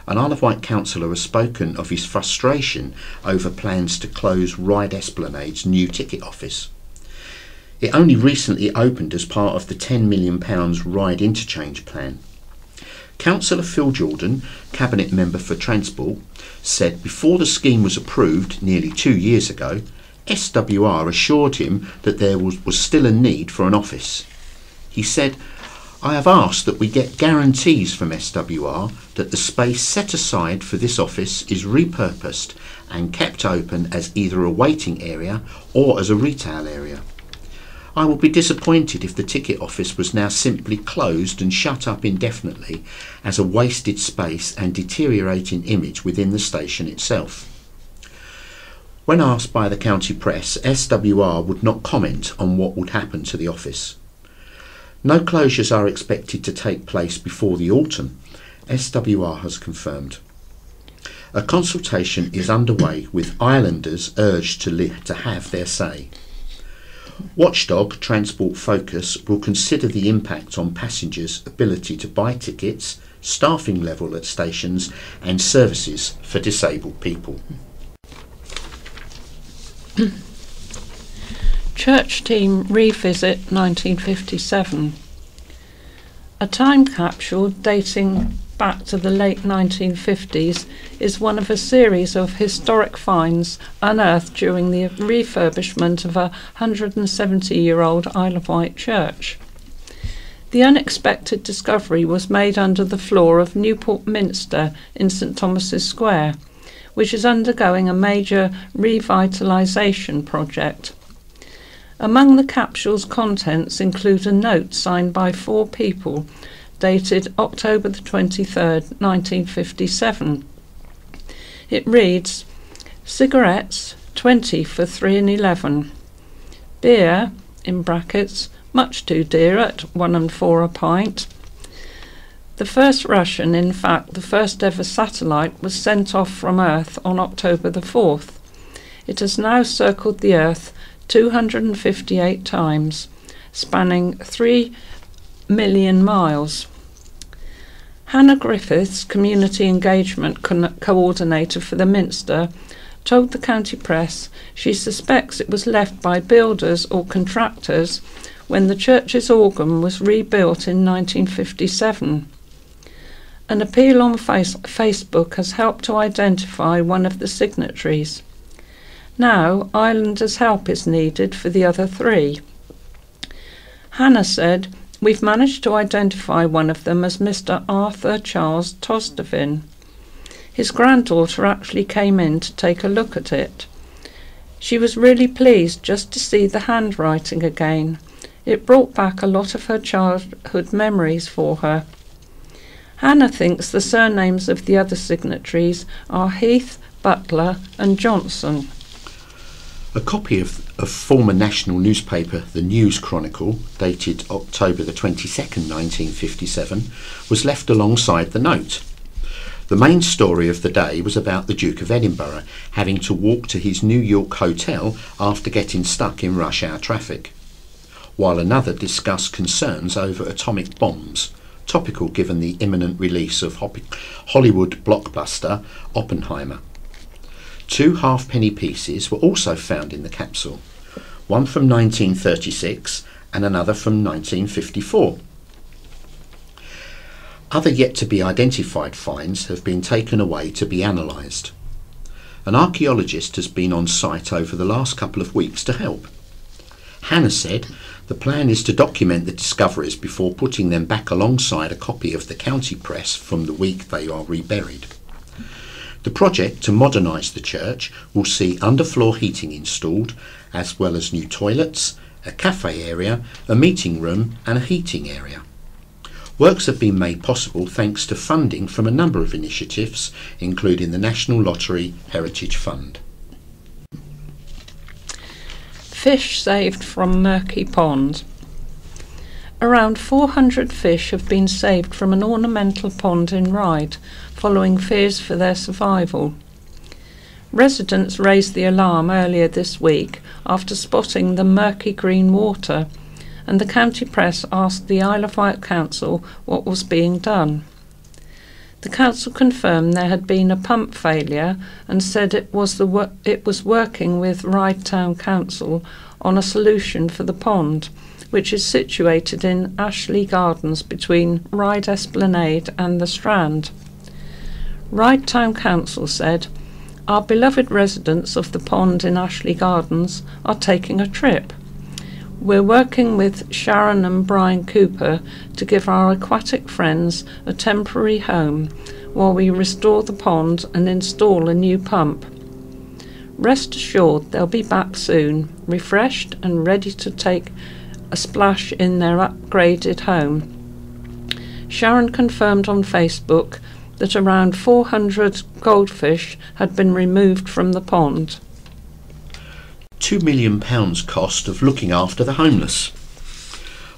An Isle of Wight councillor has spoken of his frustration over plans to close Ryde Esplanade's new ticket office. It only recently opened as part of the £10 million Ryde interchange plan. Councillor Phil Jordan, Cabinet Member for Transport, said before the scheme was approved nearly 2 years ago, SWR assured him that there was still a need for an office. He said, "I have asked that we get guarantees from SWR that the space set aside for this office is repurposed and kept open as either a waiting area or as a retail area. I will be disappointed if the ticket office was now simply closed and shut up indefinitely as a wasted space and deteriorating image within the station itself." When asked by the county press, SWR would not comment on what would happen to the office. No closures are expected to take place before the autumn, SWR has confirmed. A consultation is underway with islanders urged to have their say. Watchdog Transport Focus will consider the impact on passengers' ability to buy tickets, staffing level at stations and services for disabled people. Church team revisit 1957. A time capsule dating back to the late 1950s is one of a series of historic finds unearthed during the refurbishment of a 170-year-old Isle of Wight church. The unexpected discovery was made under the floor of Newport Minster in St Thomas's Square, which is undergoing a major revitalisation project. Among the capsule's contents include a note signed by 4 people dated October the 23rd, 1957. It reads, "Cigarettes, 20 for 3 and 11. Beer, in brackets, much too dear at 1 and 4 a pint." The first Russian, in fact the first ever satellite, was sent off from Earth on October the 4th. It has now circled the Earth 258 times, spanning 3 million miles. Hannah Griffiths, Community Engagement Coordinator for the Minster, told the county press she suspects it was left by builders or contractors when the church's organ was rebuilt in 1957. An appeal on Facebook has helped to identify one of the signatories. Now, Islanders' help is needed for the other 3. Hannah said, "We've managed to identify one of them as Mr. Arthur Charles Tosdevin. His granddaughter actually came in to take a look at it. She was really pleased just to see the handwriting again. It brought back a lot of her childhood memories for her. Hannah thinks the surnames of the other signatories are Heath, Butler and Johnson. A copy of former national newspaper The News Chronicle, dated October the 22nd, 1957, was left alongside the note. The main story of the day was about the Duke of Edinburgh having to walk to his New York hotel after getting stuck in rush hour traffic, while another discussed concerns over atomic bombs, topical given the imminent release of Hollywood blockbuster Oppenheimer. 2 halfpenny pieces were also found in the capsule, one from 1936 and another from 1954. Other yet to be identified finds have been taken away to be analysed. An archaeologist has been on site over the last couple of weeks to help. Hannah said the plan is to document the discoveries before putting them back alongside a copy of the county press from the week they are reburied. The project to modernise the church will see underfloor heating installed, as well as new toilets, a cafe area, a meeting room and a heating area. Works have been made possible thanks to funding from a number of initiatives, including the National Lottery Heritage Fund. Fish saved from Murky Pond. Around 400 fish have been saved from an ornamental pond in Ryde, following fears for their survival. Residents raised the alarm earlier this week after spotting the murky green water, and the county press asked the Isle of Wight Council what was being done. The council confirmed there had been a pump failure and said it was working with Ryde Town Council on a solution for the pond, which is situated in Ashley Gardens between Ryde Esplanade and the Strand. Ryde Town Council said, "Our beloved residents of the pond in Ashley Gardens are taking a trip. We're working with Sharon and Brian Cooper to give our aquatic friends a temporary home while we restore the pond and install a new pump. Rest assured they'll be back soon, refreshed and ready to take a splash in their upgraded home." Sharon confirmed on Facebook that around 400 goldfish had been removed from the pond. £2 million cost of looking after the homeless.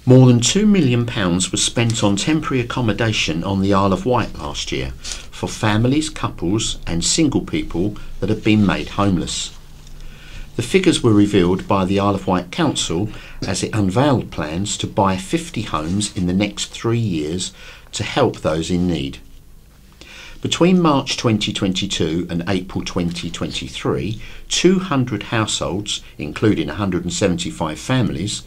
More than £2 million was spent on temporary accommodation on the Isle of Wight last year for families, couples and single people that have been made homeless. The figures were revealed by the Isle of Wight Council as it unveiled plans to buy 50 homes in the next 3 years to help those in need. Between March 2022 and April 2023, 200 households, including 175 families,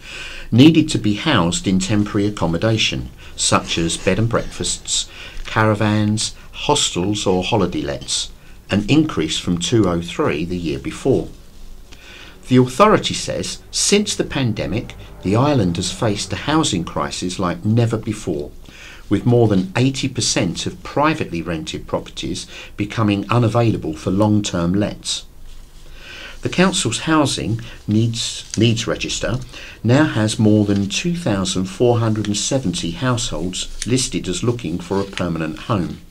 needed to be housed in temporary accommodation, such as bed and breakfasts, caravans, hostels or holiday lets, an increase from 203 the year before. The authority says since the pandemic, the island has faced a housing crisis like never before, with more than 80% of privately rented properties becoming unavailable for long-term lets. The council's housing needs register now has more than 2,470 households listed as looking for a permanent home.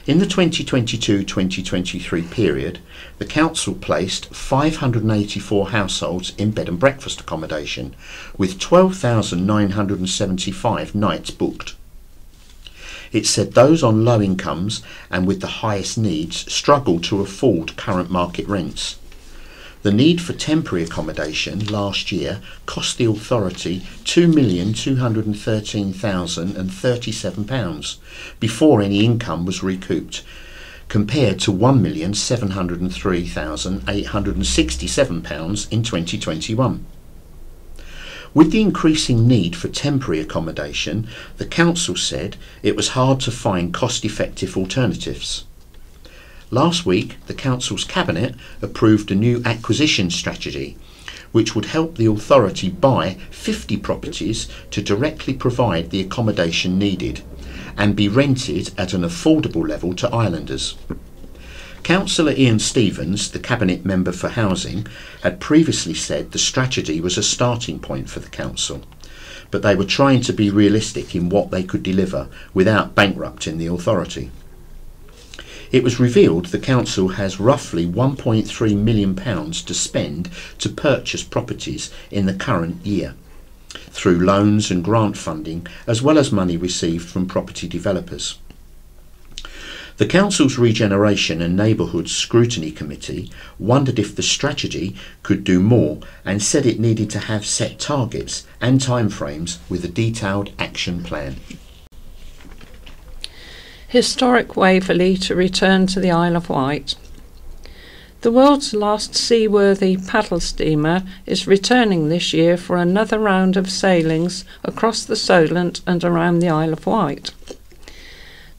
In the 2022-2023 period, the council placed 584 households in bed and breakfast accommodation, with 12,975 nights booked. It said those on low incomes and with the highest needs struggled to afford current market rents. The need for temporary accommodation last year cost the authority £2,213,037 before any income was recouped, compared to £1,703,867 in 2021. With the increasing need for temporary accommodation, the council said it was hard to find cost-effective alternatives. Last week, the council's cabinet approved a new acquisition strategy, which would help the authority buy 50 properties to directly provide the accommodation needed and be rented at an affordable level to islanders. Councillor Ian Stevens, the Cabinet Member for Housing, had previously said the strategy was a starting point for the council, but they were trying to be realistic in what they could deliver without bankrupting the authority. It was revealed the council has roughly £1.3 million to spend to purchase properties in the current year, through loans and grant funding, as well as money received from property developers. The Council's Regeneration and Neighbourhood Scrutiny Committee wondered if the strategy could do more and said it needed to have set targets and timeframes with a detailed action plan. Historic Waverley to return to the Isle of Wight. The world's last seaworthy paddle steamer is returning this year for another round of sailings across the Solent and around the Isle of Wight.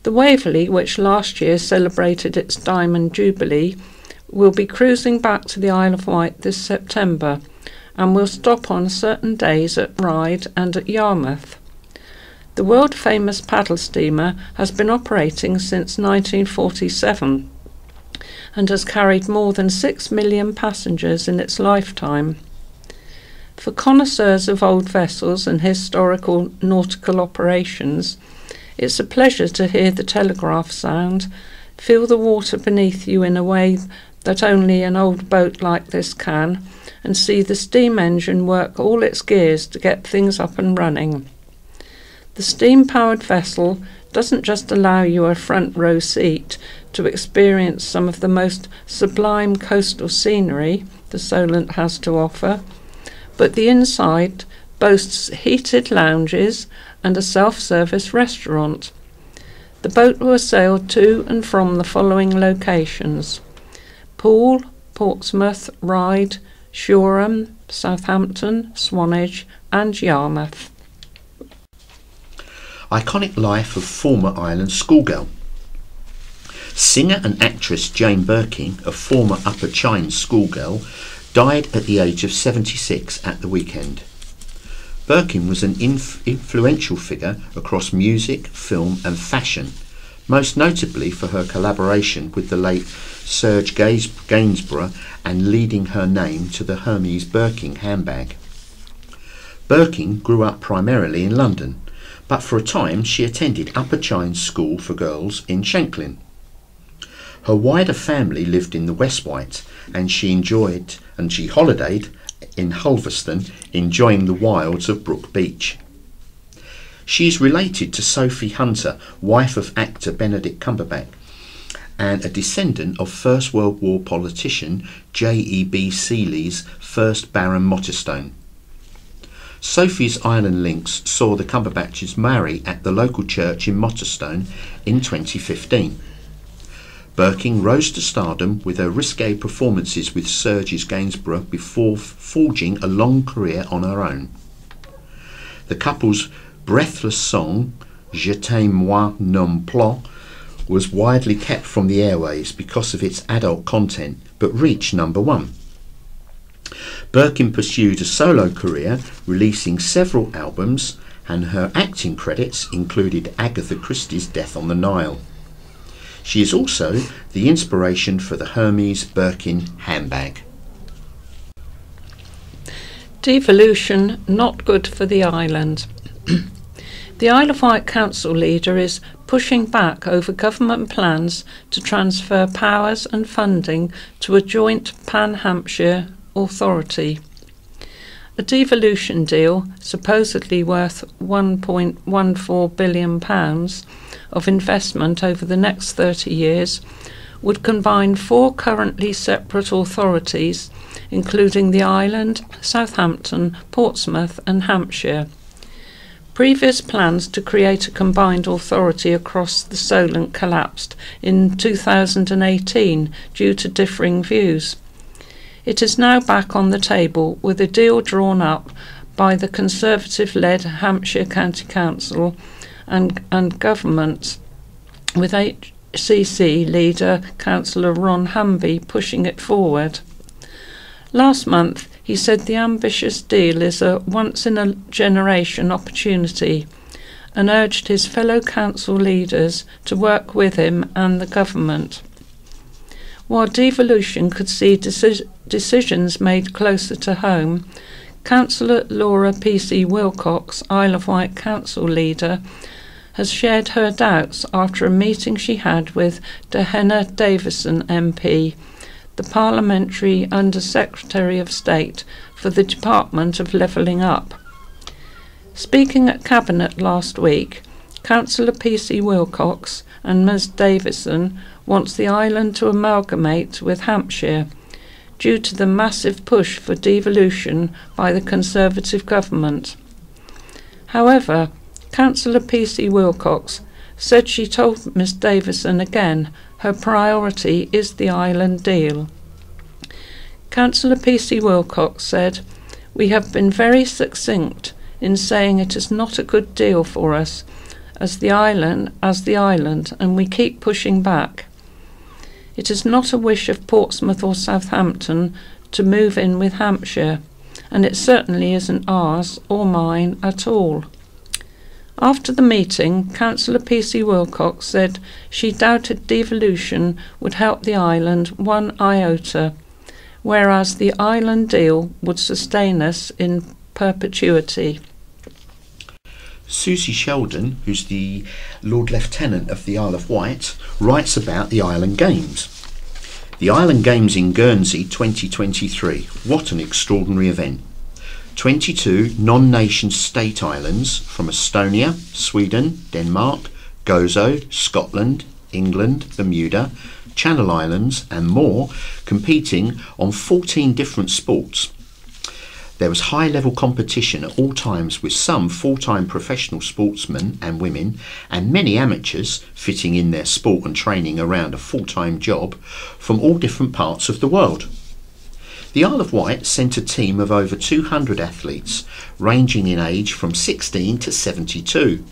The Waverley, which last year celebrated its Diamond Jubilee, will be cruising back to the Isle of Wight this September and will stop on certain days at Ryde and at Yarmouth. The world-famous paddle steamer has been operating since 1947 and has carried more than 6 million passengers in its lifetime. For connoisseurs of old vessels and historical nautical operations, it's a pleasure to hear the telegraph sound, feel the water beneath you in a way that only an old boat like this can, and see the steam engine work all its gears to get things up and running. The steam-powered vessel doesn't just allow you a front row seat to experience some of the most sublime coastal scenery the Solent has to offer, but the inside boasts heated lounges and a self-service restaurant. The boat will sail to and from the following locations: Poole, Portsmouth, Ryde, Shoreham, Southampton, Swanage and Yarmouth. Iconic life of former Ireland schoolgirl. Singer and actress Jane Birkin, a former Upper Chine schoolgirl, died at the age of 76 at the weekend. Birkin was an influential figure across music, film and fashion, most notably for her collaboration with the late Serge Gainsborough and leading her name to the Hermes Birkin handbag. Birkin grew up primarily in London, but for a time she attended Upper Chine School for Girls in Shanklin. Her wider family lived in the West Wight, and she holidayed in Hulverston, enjoying the wilds of Brook Beach. She is related to Sophie Hunter, wife of actor Benedict Cumberbatch, and a descendant of First World War politician J.E.B. Seeley's 1st Baron Motterstone. Sophie's Ireland links saw the Cumberbatches marry at the local church in Motterstone in 2015. Birkin rose to stardom with her risque performances with Serge Gainsborough before forging a long career on her own. The couple's breathless song, Je t'aime moi non plus, was widely kept from the airways because of its adult content, but reached #1. Birkin pursued a solo career, releasing several albums, and her acting credits included Agatha Christie's Death on the Nile. She is also the inspiration for the Hermes Birkin handbag. Devolution not good for the island. The Isle of Wight Council leader is pushing back over government plans to transfer powers and funding to a joint Pan-Hampshire authority. A devolution deal, supposedly worth £1.14 billion of investment over the next 30 years, would combine 4 currently separate authorities, including the island, Southampton, Portsmouth and Hampshire. Previous plans to create a combined authority across the Solent collapsed in 2018 due to differing views. It is now back on the table with a deal drawn up by the Conservative-led Hampshire County Council and government, with HCC leader Councillor Ron Humby pushing it forward. Last month he said the ambitious deal is a once-in-a-generation opportunity and urged his fellow council leaders to work with him and the government. While devolution could see decisions made closer to home, Councillor Laura P.C. Wilcox, Isle of Wight Council leader, has shared her doubts after a meeting she had with Dehenna Davison MP, the Parliamentary Under-Secretary of State for the Department of Levelling Up. Speaking at Cabinet last week, Councillor P.C. Wilcox and Ms Davison wants the island to amalgamate with Hampshire due to the massive push for devolution by the Conservative government. However, Councillor P.C. Wilcox said she told Ms Davison again her priority is the island deal. Councillor P.C. Wilcox said, "We have been very succinct in saying it is not a good deal for us as the island, and we keep pushing back. It is not a wish of Portsmouth or Southampton to move in with Hampshire, and it certainly isn't ours or mine at all." After the meeting, Councillor P.C. Wilcox said she doubted devolution would help the island one iota, whereas the island deal would sustain us in perpetuity. Susie Sheldon, who's the Lord Lieutenant of the Isle of Wight, writes about the Island Games. The Island Games in Guernsey 2023. What an extraordinary event. 22 non-nation state islands from Estonia, Sweden, Denmark, Gozo, Scotland, England, Bermuda, Channel Islands and more competing on 14 different sports. There was high-level competition at all times with some full-time professional sportsmen and women and many amateurs fitting in their sport and training around a full-time job from all different parts of the world. The Isle of Wight sent a team of over 200 athletes ranging in age from 16 to 72,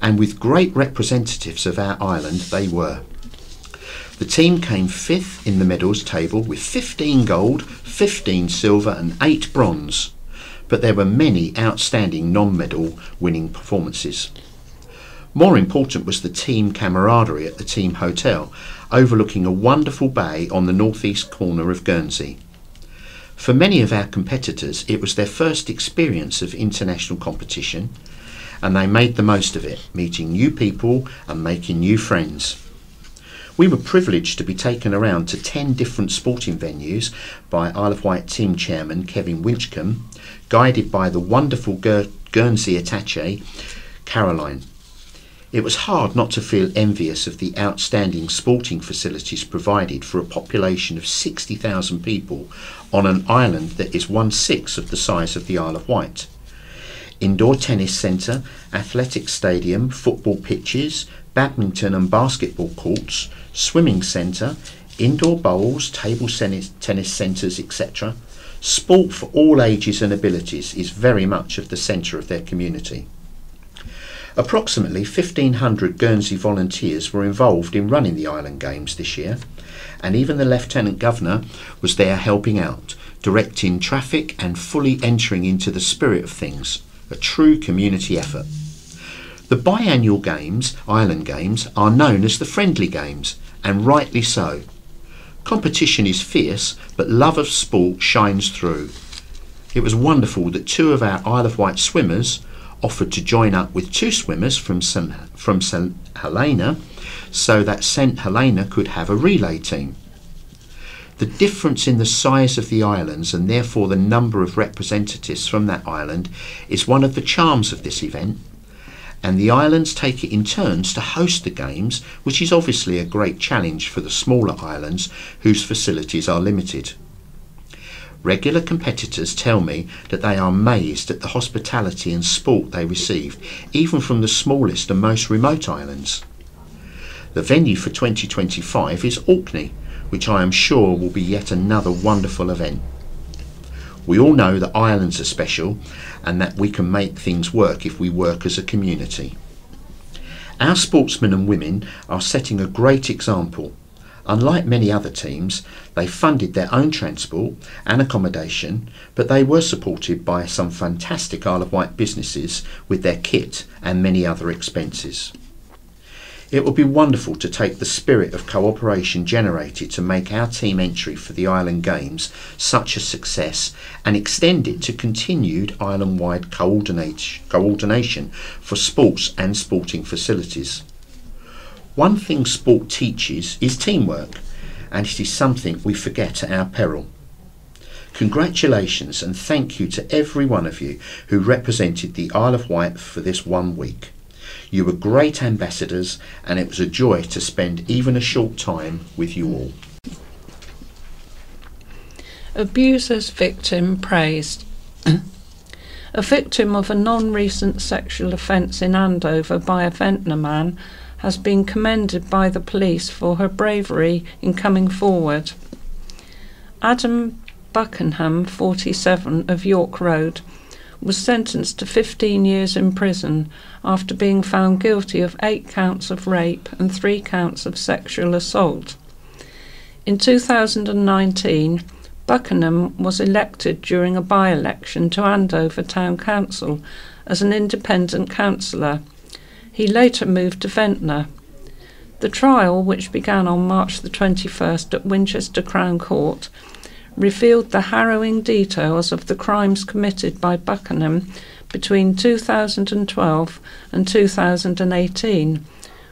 and with great representatives of our island they were. The team came 5th in the medals table with 15 gold, 15 silver and 8 bronze, but there were many outstanding non-medal winning performances. More important was the team camaraderie at the team hotel, overlooking a wonderful bay on the northeast corner of Guernsey. For many of our competitors, it was their first experience of international competition, and they made the most of it, meeting new people and making new friends. We were privileged to be taken around to 10 different sporting venues by Isle of Wight team chairman Kevin Winchcombe, guided by the wonderful Guernsey attaché Caroline. It was hard not to feel envious of the outstanding sporting facilities provided for a population of 60,000 people on an island that is 1/6 of the size of the Isle of Wight. Indoor tennis centre, athletic stadium, football pitches, badminton and basketball courts, swimming centre, indoor bowls, table tennis centres, etc. Sport for all ages and abilities is very much of the centre of their community. Approximately 1,500 Guernsey volunteers were involved in running the Island Games this year, and even the Lieutenant Governor was there helping out, directing traffic and fully entering into the spirit of things, a true community effort. The biannual games, Island Games, are known as the Friendly Games, and rightly so. Competition is fierce, but love of sport shines through. It was wonderful that 2 of our Isle of Wight swimmers offered to join up with 2 swimmers from St Helena so that St Helena could have a relay team. The difference in the size of the islands and therefore the number of representatives from that island is one of the charms of this event, and the islands take it in turns to host the games, which is obviously a great challenge for the smaller islands whose facilities are limited. Regular competitors tell me that they are amazed at the hospitality and sport they receive, even from the smallest and most remote islands. The venue for 2025 is Orkney, which I am sure will be yet another wonderful event. We all know that islands are special and that we can make things work if we work as a community. Our sportsmen and women are setting a great example. Unlike many other teams, they funded their own transport and accommodation, but they were supported by some fantastic Isle of Wight businesses with their kit and many other expenses. It would be wonderful to take the spirit of cooperation generated to make our team entry for the Island Games such a success and extend it to continued island-wide coordination for sports and sporting facilities. One thing sport teaches is teamwork, and it is something we forget at our peril. Congratulations and thank you to every one of you who represented the Isle of Wight for this 1 week. You were great ambassadors, and it was a joy to spend even a short time with you all. Abuser's victim praised. A victim of a non-recent sexual offence in Andover by a Ventnor man has been commended by the police for her bravery in coming forward. Adam Buckingham, 47, of York Road, was sentenced to 15 years in prison after being found guilty of 8 counts of rape and 3 counts of sexual assault. In 2019, Buckingham was elected during a by-election to Andover Town Council as an independent councillor. He later moved to Ventnor. The trial, which began on March the 21st at Winchester Crown Court, revealed the harrowing details of the crimes committed by Buckingham between 2012 and 2018,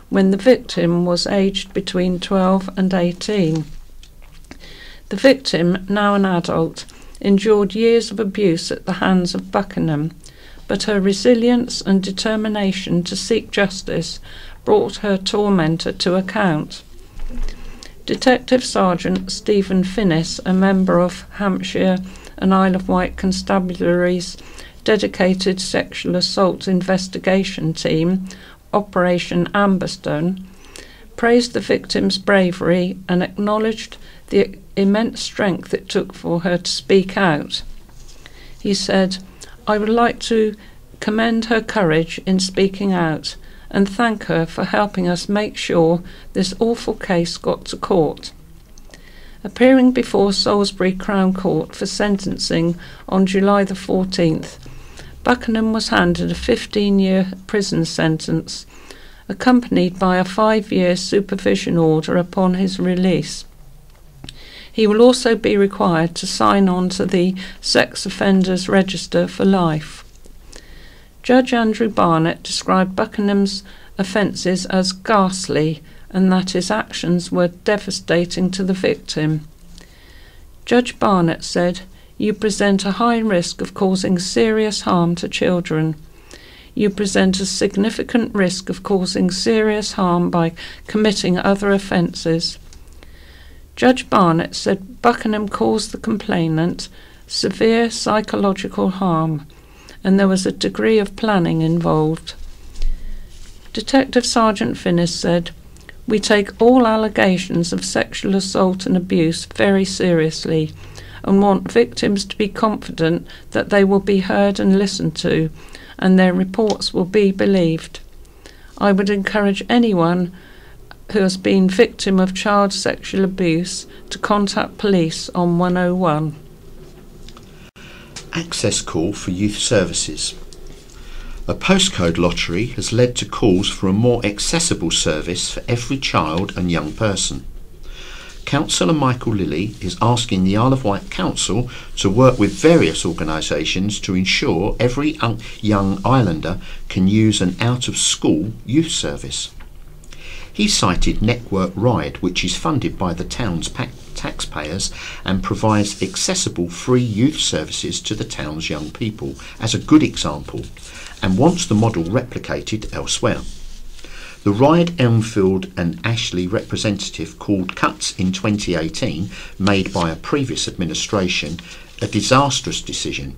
when the victim was aged between 12 and 18. The victim, now an adult, endured years of abuse at the hands of Buckingham, but her resilience and determination to seek justice brought her tormentor to account. Detective Sergeant Stephen Finnis, a member of Hampshire and Isle of Wight Constabulary's dedicated sexual assault investigation team, Operation Amberstone, praised the victim's bravery and acknowledged the immense strength it took for her to speak out. He said, "I would like to commend her courage in speaking out and thank her for helping us make sure this awful case got to court." Appearing before Salisbury Crown Court for sentencing on July the 14th, Buckingham was handed a 15-year prison sentence, accompanied by a 5-year supervision order upon his release. He will also be required to sign on to the Sex Offenders Register for life. Judge Andrew Barnett described Buckingham's offences as ghastly and that his actions were devastating to the victim. Judge Barnett said, "You present a high risk of causing serious harm to children. You present a significant risk of causing serious harm by committing other offences." Judge Barnett said Buckingham caused the complainant severe psychological harm, and there was a degree of planning involved. Detective Sergeant Finnis said, "We take all allegations of sexual assault and abuse very seriously and want victims to be confident that they will be heard and listened to and their reports will be believed. I would encourage anyone who has been victim of child sexual abuse to contact police on 101. Access call for youth services. A postcode lottery has led to calls for a more accessible service for every child and young person. Councillor Michael Lilly is asking the Isle of Wight Council to work with various organisations to ensure every young islander can use an out-of-school youth service. He cited Network Ride, which is funded by the town's taxpayers and provides accessible free youth services to the town's young people, as a good example, and wants the model replicated elsewhere. The Ryde, Elmfield and Ashley representative called cuts in 2018, made by a previous administration, a disastrous decision,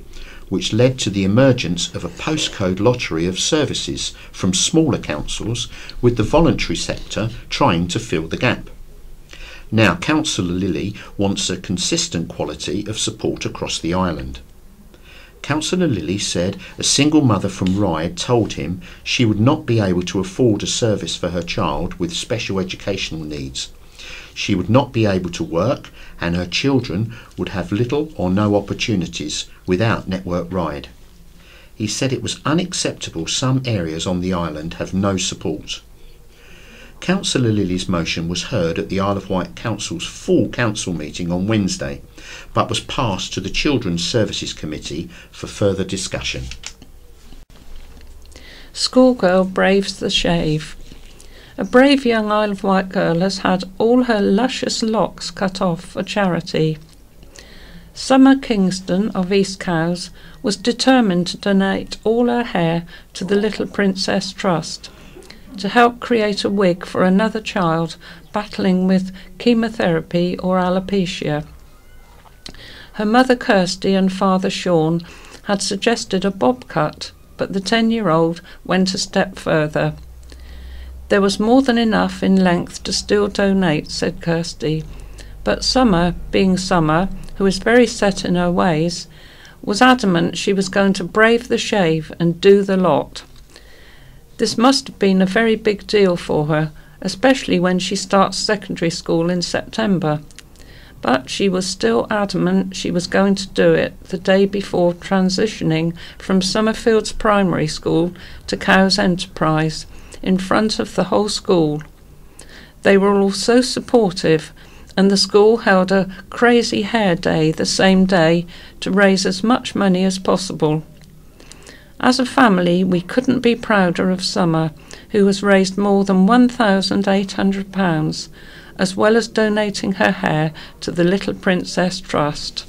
which led to the emergence of a postcode lottery of services from smaller councils, with the voluntary sector trying to fill the gap. Now Councillor Lilly wants a consistent quality of support across the island. Councillor Lilly said a single mother from Ryde told him she would not be able to afford a service for her child with special educational needs. She would not be able to work and her children would have little or no opportunities without Network Ride. He said it was unacceptable some areas on the island have no support. Councillor Lilly's motion was heard at the Isle of Wight Council's full council meeting on Wednesday, but was passed to the Children's Services Committee for further discussion. Schoolgirl braves the shave. A brave young Isle of Wight girl has had all her luscious locks cut off for charity. Summer Kingston of East Cowes was determined to donate all her hair to the Little Princess Trust to help create a wig for another child battling with chemotherapy or alopecia. Her mother Kirsty and father Sean had suggested a bob cut, but the 10-year-old went a step further. There was more than enough in length to still donate, said Kirsty, but Summer, being Summer, who is very set in her ways, was adamant she was going to brave the shave and do the lot. This must have been a very big deal for her, especially when she starts secondary school in September. But she was still adamant she was going to do it the day before transitioning from Summerfields Primary School to Cowes Enterprise, in front of the whole school. They were all so supportive, and the school held a crazy hair day the same day to raise as much money as possible. As a family, we couldn't be prouder of Summer, who has raised more than £1,800, as well as donating her hair to the Little Princess Trust.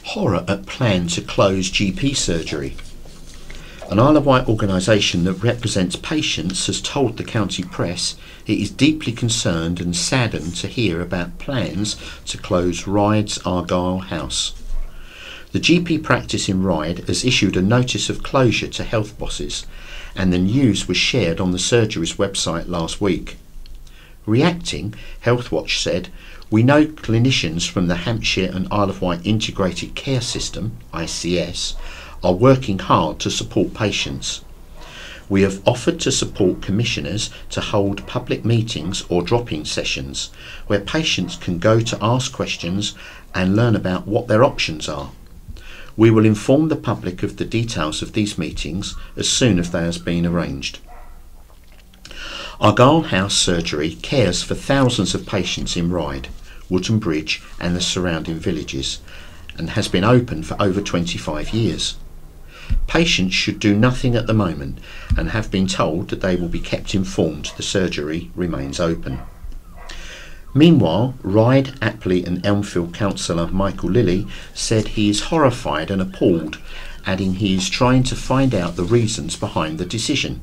Horror at plan to close GP surgery. An Isle of Wight organisation that represents patients has told the county press it is deeply concerned and saddened to hear about plans to close Ryde's Argyle House. The GP practice in Ryde has issued a notice of closure to health bosses, and the news was shared on the surgery's website last week. Reacting, Healthwatch said, "We know clinicians from the Hampshire and Isle of Wight Integrated Care System, ICS, are working hard to support patients. We have offered to support commissioners to hold public meetings or drop-in sessions where patients can go to ask questions and learn about what their options are. We will inform the public of the details of these meetings as soon as they have been arranged." Argyle House Surgery cares for thousands of patients in Ryde, Wootton Bridge and the surrounding villages, and has been open for over 25 years. Patients should do nothing at the moment and have been told that they will be kept informed the surgery remains open. Meanwhile, Ryde, Apley and Elmfield councillor Michael Lilly said he is horrified and appalled, adding he is trying to find out the reasons behind the decision.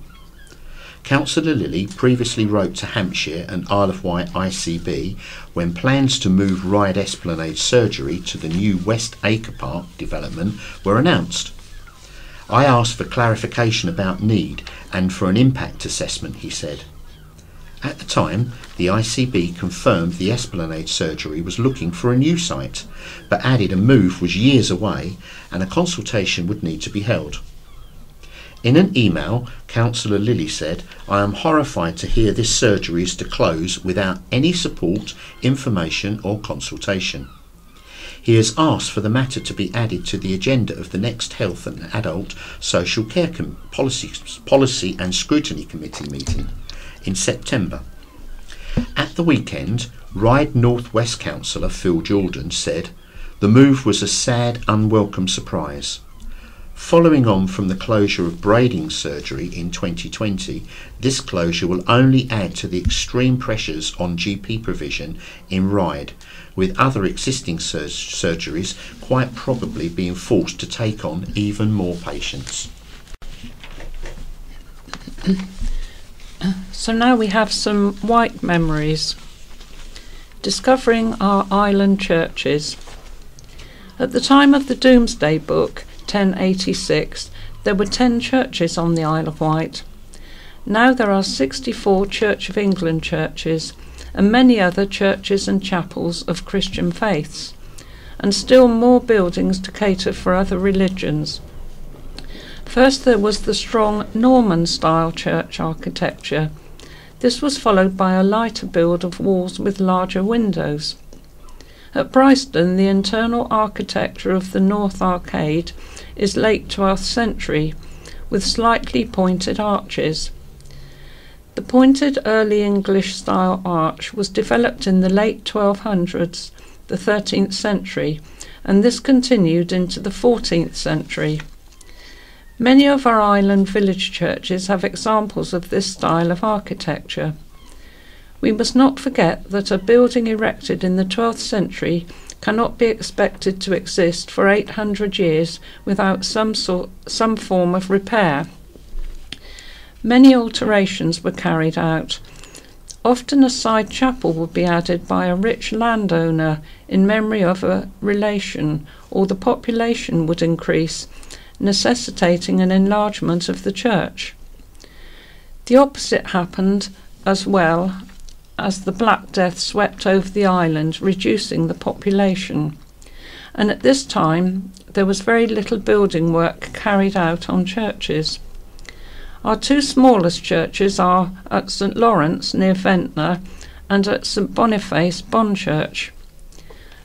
Councillor Lilly previously wrote to Hampshire and Isle of Wight ICB when plans to move Ryde Esplanade Surgery to the new West Acre Park development were announced. "I asked for clarification about need and for an impact assessment," he said. At the time, the ICB confirmed the Esplanade Surgery was looking for a new site, but added a move was years away and a consultation would need to be held. In an email, Councillor Lilly said, "I am horrified to hear this surgery is to close without any support, information or consultation." He has asked for the matter to be added to the agenda of the next Health and Adult Social Care Policy and Scrutiny Committee meeting in September. At the weekend, Ryde North West councillor Phil Jordan said, "The move was a sad, unwelcome surprise. Following on from the closure of Brading surgery in 2020, this closure will only add to the extreme pressures on GP provision in Ryde, with other existing surgeries quite probably being forced to take on even more patients." So now we have some Wight memories. Discovering our island churches. At the time of the Domesday Book, 1086, there were 10 churches on the Isle of Wight. Now there are 64 Church of England churches and many other churches and chapels of Christian faiths, and still more buildings to cater for other religions. First there was the strong Norman-style church architecture. This was followed by a lighter build of walls with larger windows. At Bryston, the internal architecture of the North Arcade is late 12th century, with slightly pointed arches. The The pointed early English style arch was developed in the late 1200s, the 13th century, and this continued into the 14th century. Many of our island village churches have examples of this style of architecture. We must not forget that a building erected in the 12th century cannot be expected to exist for 800 years without some form of repair. Many alterations were carried out. Often a side chapel would be added by a rich landowner in memory of a relation, or the population would increase, necessitating an enlargement of the church. The opposite happened as well, as the Black Death swept over the island, reducing the population. And at this time there was very little building work carried out on churches. Our two smallest churches are at St Lawrence near Ventnor and at St Boniface, Bonchurch.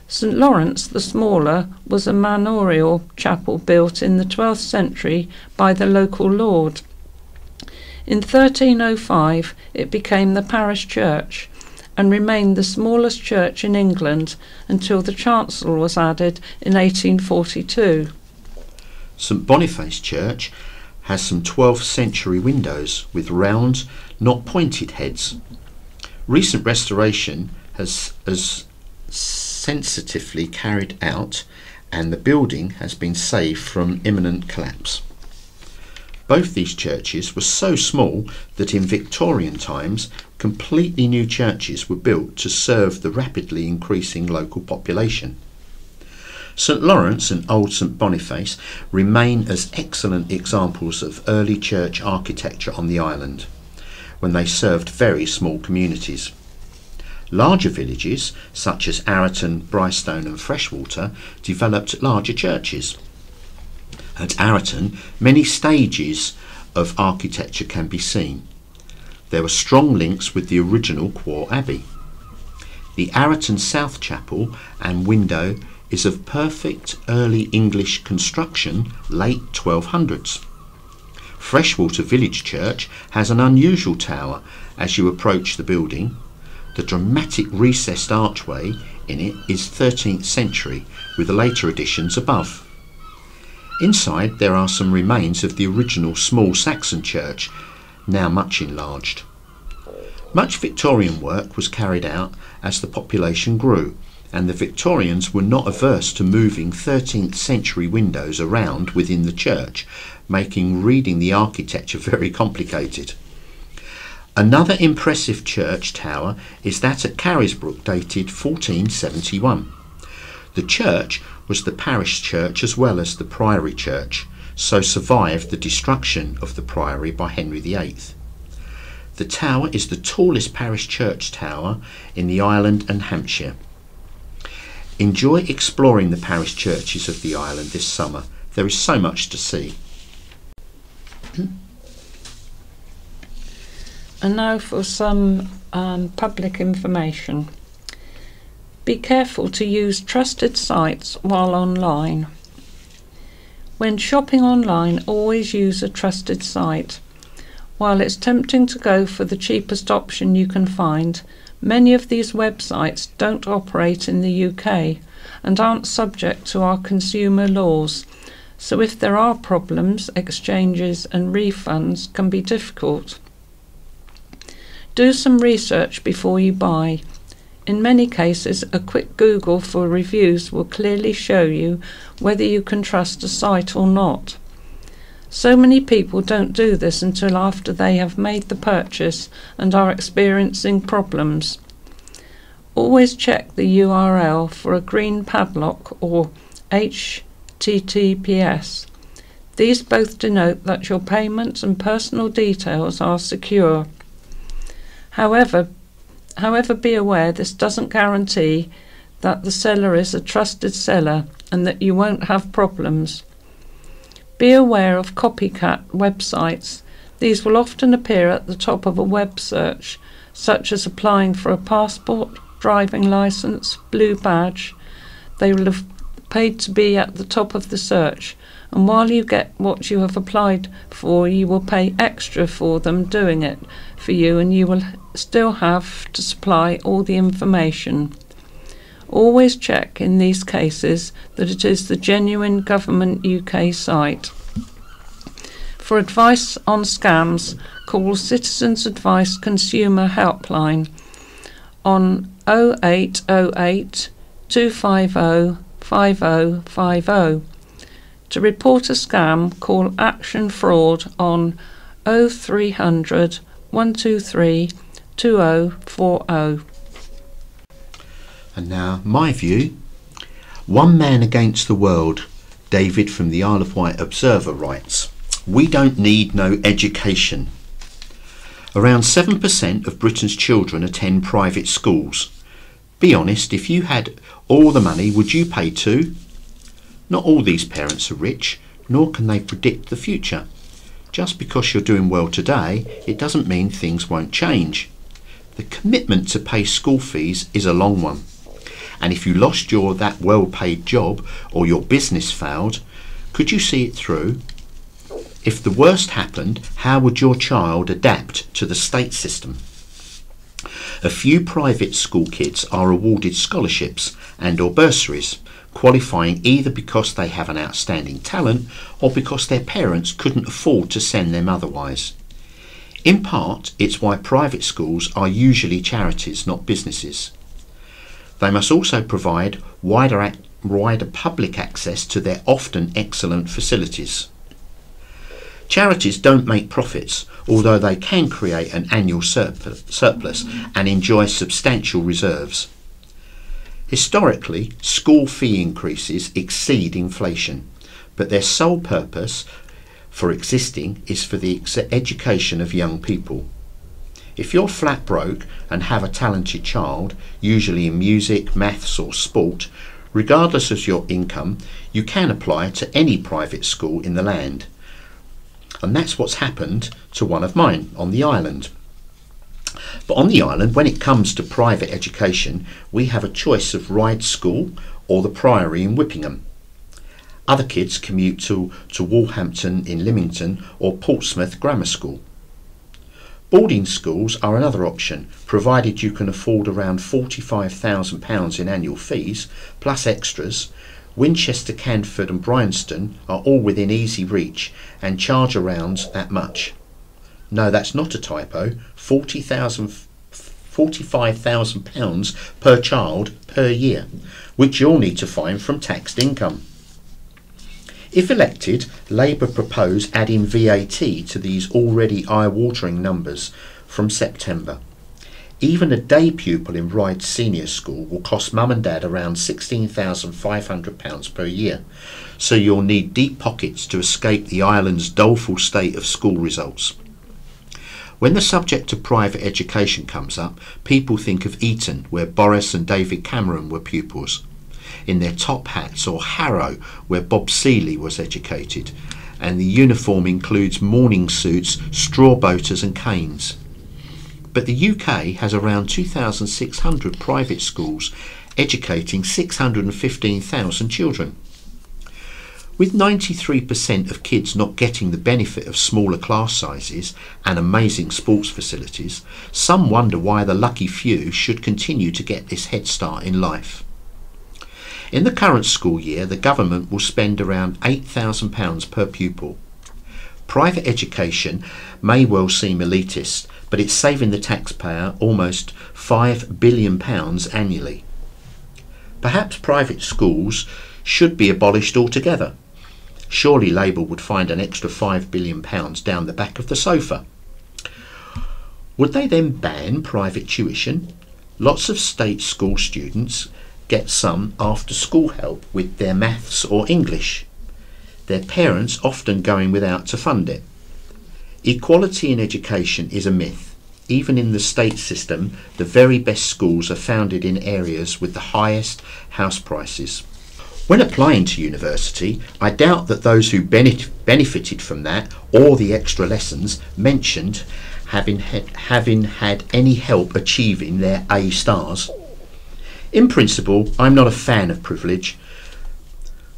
St Lawrence, the smaller, was a manorial chapel built in the 12th century by the local lord. In 1305 it became the parish church and remained the smallest church in England until the chancel was added in 1842. St Boniface Church has some 12th century windows with round, not pointed heads. Recent restoration has sensitively carried out, and the building has been saved from imminent collapse. Both these churches were so small that in Victorian times completely new churches were built to serve the rapidly increasing local population. St Lawrence and Old St Boniface remain as excellent examples of early church architecture on the island, when they served very small communities. Larger villages, such as Arreton, Brystone and Freshwater, developed larger churches. At Arreton, many stages of architecture can be seen. There were strong links with the original Quor Abbey. The Arreton South Chapel and window is of perfect early English construction, late 1200s. Freshwater Village Church has an unusual tower as you approach the building. The dramatic recessed archway in it is 13th century, with the later additions above. Inside there are some remains of the original small Saxon church, now much enlarged. Much Victorian work was carried out as the population grew, and the Victorians were not averse to moving 13th century windows around within the church, making reading the architecture very complicated. Another impressive church tower is that at Carisbrooke, dated 1471. The church was the parish church as well as the priory church, so survived the destruction of the priory by Henry VIII. The tower is the tallest parish church tower in the island and Hampshire. Enjoy exploring the parish churches of the island this summer. There is so much to see. And now for some public information. Be careful to use trusted sites while online. When shopping online, always use a trusted site. While it's tempting to go for the cheapest option you can find, many of these websites don't operate in the UK and aren't subject to our consumer laws, so if there are problems, exchanges and refunds can be difficult. Do some research before you buy. In many cases, a quick Google for reviews will clearly show you whether you can trust a site or not. So many people don't do this until after they have made the purchase and are experiencing problems. Always check the URL for a green padlock or HTTPS. These both denote that your payments and personal details are secure. However, be aware this doesn't guarantee that the seller is a trusted seller and that you won't have problems. Be aware of copycat websites. These will often appear at the top of a web search, such as applying for a passport, driving licence, blue badge. They will paid to be at the top of the search, and while you get what you have applied for, you will pay extra for them doing it for you, and you will still have to supply all the information. Always check in these cases that it is the genuine Government UK site. For advice on scams, call Citizens Advice Consumer Helpline on 0808 250 5050. To report a scam, call Action Fraud on 0300 123 2040. And now, my view. One man against the world. David from the Isle of Wight Observer writes, "We don't need no education." Around 7% of Britain's children attend private schools. Be honest, if you had all the money, would you pay too? Not all these parents are rich, nor can they predict the future. Just because you're doing well today, it doesn't mean things won't change. The commitment to pay school fees is a long one. And if you lost that well-paid job or your business failed, could you see it through? If the worst happened, how would your child adapt to the state system? A few private school kids are awarded scholarships and/or bursaries, qualifying either because they have an outstanding talent or because their parents couldn't afford to send them otherwise. In part, it's why private schools are usually charities, not businesses. They must also provide wider public access to their often excellent facilities. Charities don't make profits, although they can create an annual surplus and enjoy substantial reserves. Historically, school fee increases exceed inflation, but their sole purpose for existing is for the education of young people. If you're flat broke and have a talented child, usually in music, maths or sport, regardless of your income, you can apply to any private school in the land. And that's what's happened to one of mine on the island. But on the island, when it comes to private education, we have a choice of Ryde School or the Priory in Whippingham. Other kids commute to Walhampton in Lymington or Portsmouth Grammar School. Boarding schools are another option, provided you can afford around £45,000 in annual fees, plus extras. Winchester, Canford and Bryanston are all within easy reach and charge around that much. No, that's not a typo, £45,000 per child per year, which you'll need to find from taxed income. If elected, Labour propose adding VAT to these already eye-watering numbers from September. Even a day pupil in Ryde Senior School will cost mum and dad around £16,500 per year, so you'll need deep pockets to escape the island's doleful state of school results. When the subject of private education comes up, people think of Eton, where Boris and David Cameron were pupils, in their top hats, or Harrow, where Bob Seeley was educated, and the uniform includes morning suits, straw boaters and canes. But the UK has around 2,600 private schools educating 615,000 children. With 93% of kids not getting the benefit of smaller class sizes and amazing sports facilities, some wonder why the lucky few should continue to get this head start in life. In the current school year, the government will spend around £8,000 per pupil. Private education may well seem elitist, but it's saving the taxpayer almost £5 billion annually. Perhaps private schools should be abolished altogether. Surely Labour would find an extra £5 billion down the back of the sofa. Would they then ban private tuition? Lots of state school students get some after school help with their maths or English, their parents often going without to fund it. Equality in education is a myth. Even in the state system, the very best schools are founded in areas with the highest house prices. When applying to university, I doubt that those who benefited from that or the extra lessons mentioned having had any help achieving their A stars. In principle, I'm not a fan of privilege,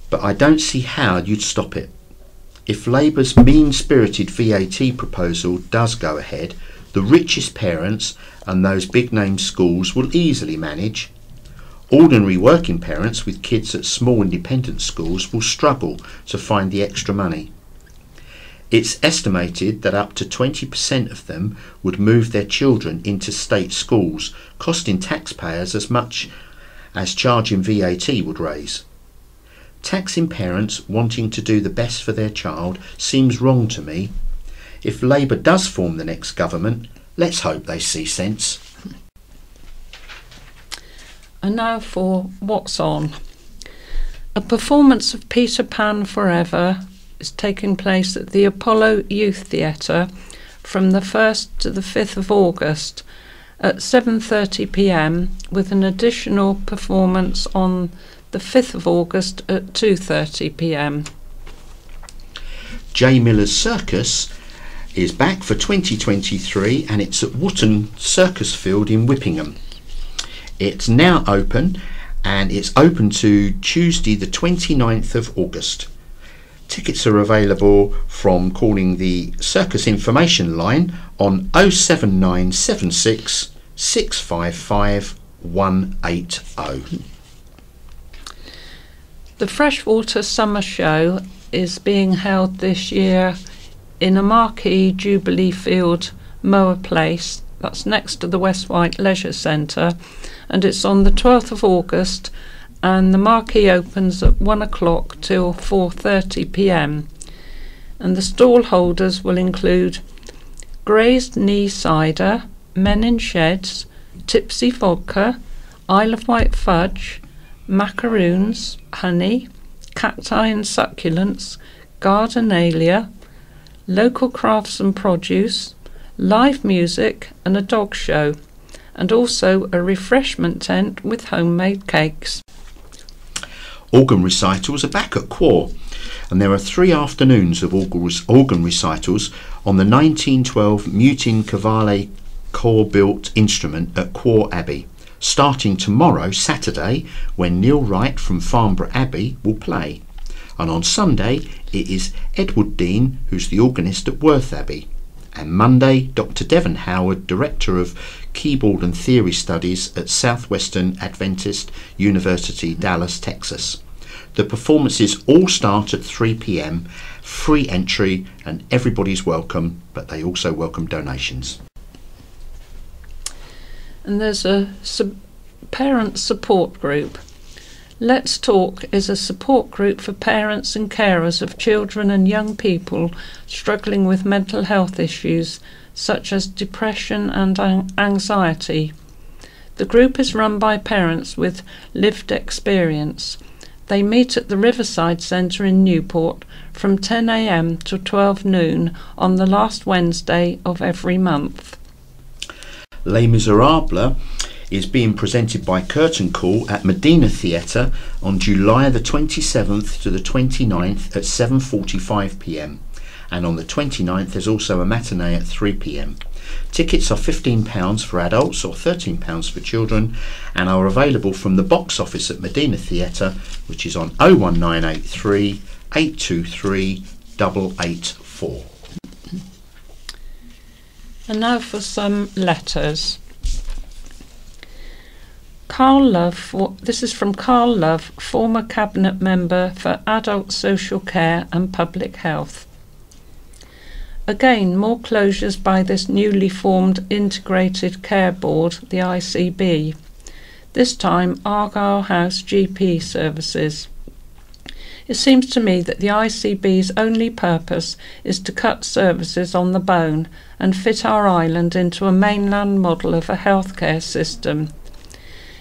but I don't see how you'd stop it. If Labour's mean-spirited VAT proposal does go ahead, the richest parents and those big-name schools will easily manage. Ordinary working parents with kids at small independent schools will struggle to find the extra money. It's estimated that up to 20% of them would move their children into state schools, costing taxpayers as much as charging VAT would raise. Taxing parents wanting to do the best for their child seems wrong to me. If Labour does form the next government, let's hope they see sense. And now for What's On. A performance of Peter Pan Forever is taking place at the Apollo Youth Theatre from the 1st to the 5th of August at 7:30 p.m. with an additional performance on the 5th of August at 2:30 p.m. J Miller's Circus is back for 2023 and it's at Wootton Circus Field in Whippingham. It's now open and it's open to Tuesday the 29th of August. Tickets are available from calling the Circus Information Line on 07976 655 180. The Freshwater Summer Show is being held this year in a marquee Jubilee Field, Mower Place. That's next to the West White Leisure Centre, and it's on the 12th of August, and the marquee opens at 1 o'clock till 4:30 p.m. And the stall holders will include Grazed Knee Cider, Men in Sheds, Tipsy Vodka, Isle of Wight Fudge, Macaroons, Honey, Cacti and Succulents, Gardenalia, local crafts and produce, live music and a dog show, and also a refreshment tent with homemade cakes. Organ recitals are back at Quor, and there are 3 afternoons of organ recitals on the 1912 Mutin Cavale core-built instrument at Quor Abbey, starting tomorrow, Saturday, when Neil Wright from Farnborough Abbey will play. And on Sunday, it is Edward Dean, who's the organist at Worth Abbey. And Monday, Dr. Devon Howard, Director of Keyboard and Theory Studies at Southwestern Adventist University, Dallas, Texas. The performances all start at 3 p.m, free entry, and everybody's welcome, but they also welcome donations. And there's a parent support group. Let's Talk is a support group for parents and carers of children and young people struggling with mental health issues such as depression and anxiety. The group is run by parents with lived experience. They meet at the Riverside Centre in Newport from 10 a.m. to 12 noon on the last Wednesday of every month. Les Miserables is being presented by Curtain Call at Medina Theatre on July the 27th to the 29th at 7:45 p.m. and on the 29th there's also a matinee at 3 p.m. Tickets are £15 for adults or £13 for children and are available from the box office at Medina Theatre, which is on 01983 823 884. And now for some letters. Carl Love, this is from Carl Love, former Cabinet Member for Adult Social Care and Public Health. Again, more closures by this newly formed Integrated Care Board, the ICB. This time Argyle House GP services. It seems to me that the ICB's only purpose is to cut services on the bone and fit our island into a mainland model of a healthcare system.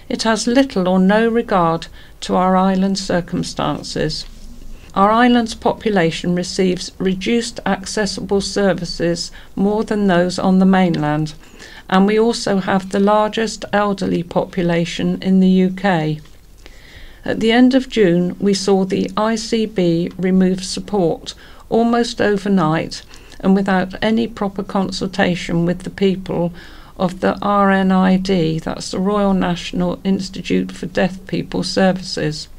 It has little or no regard to our island's circumstances. Our island's population receives reduced accessible services more than those on the mainland, and we also have the largest elderly population in the UK. At the end of June, we saw the ICB remove support almost overnight and without any proper consultation with the people of the RNID, that's the Royal National Institute for Deaf People Services.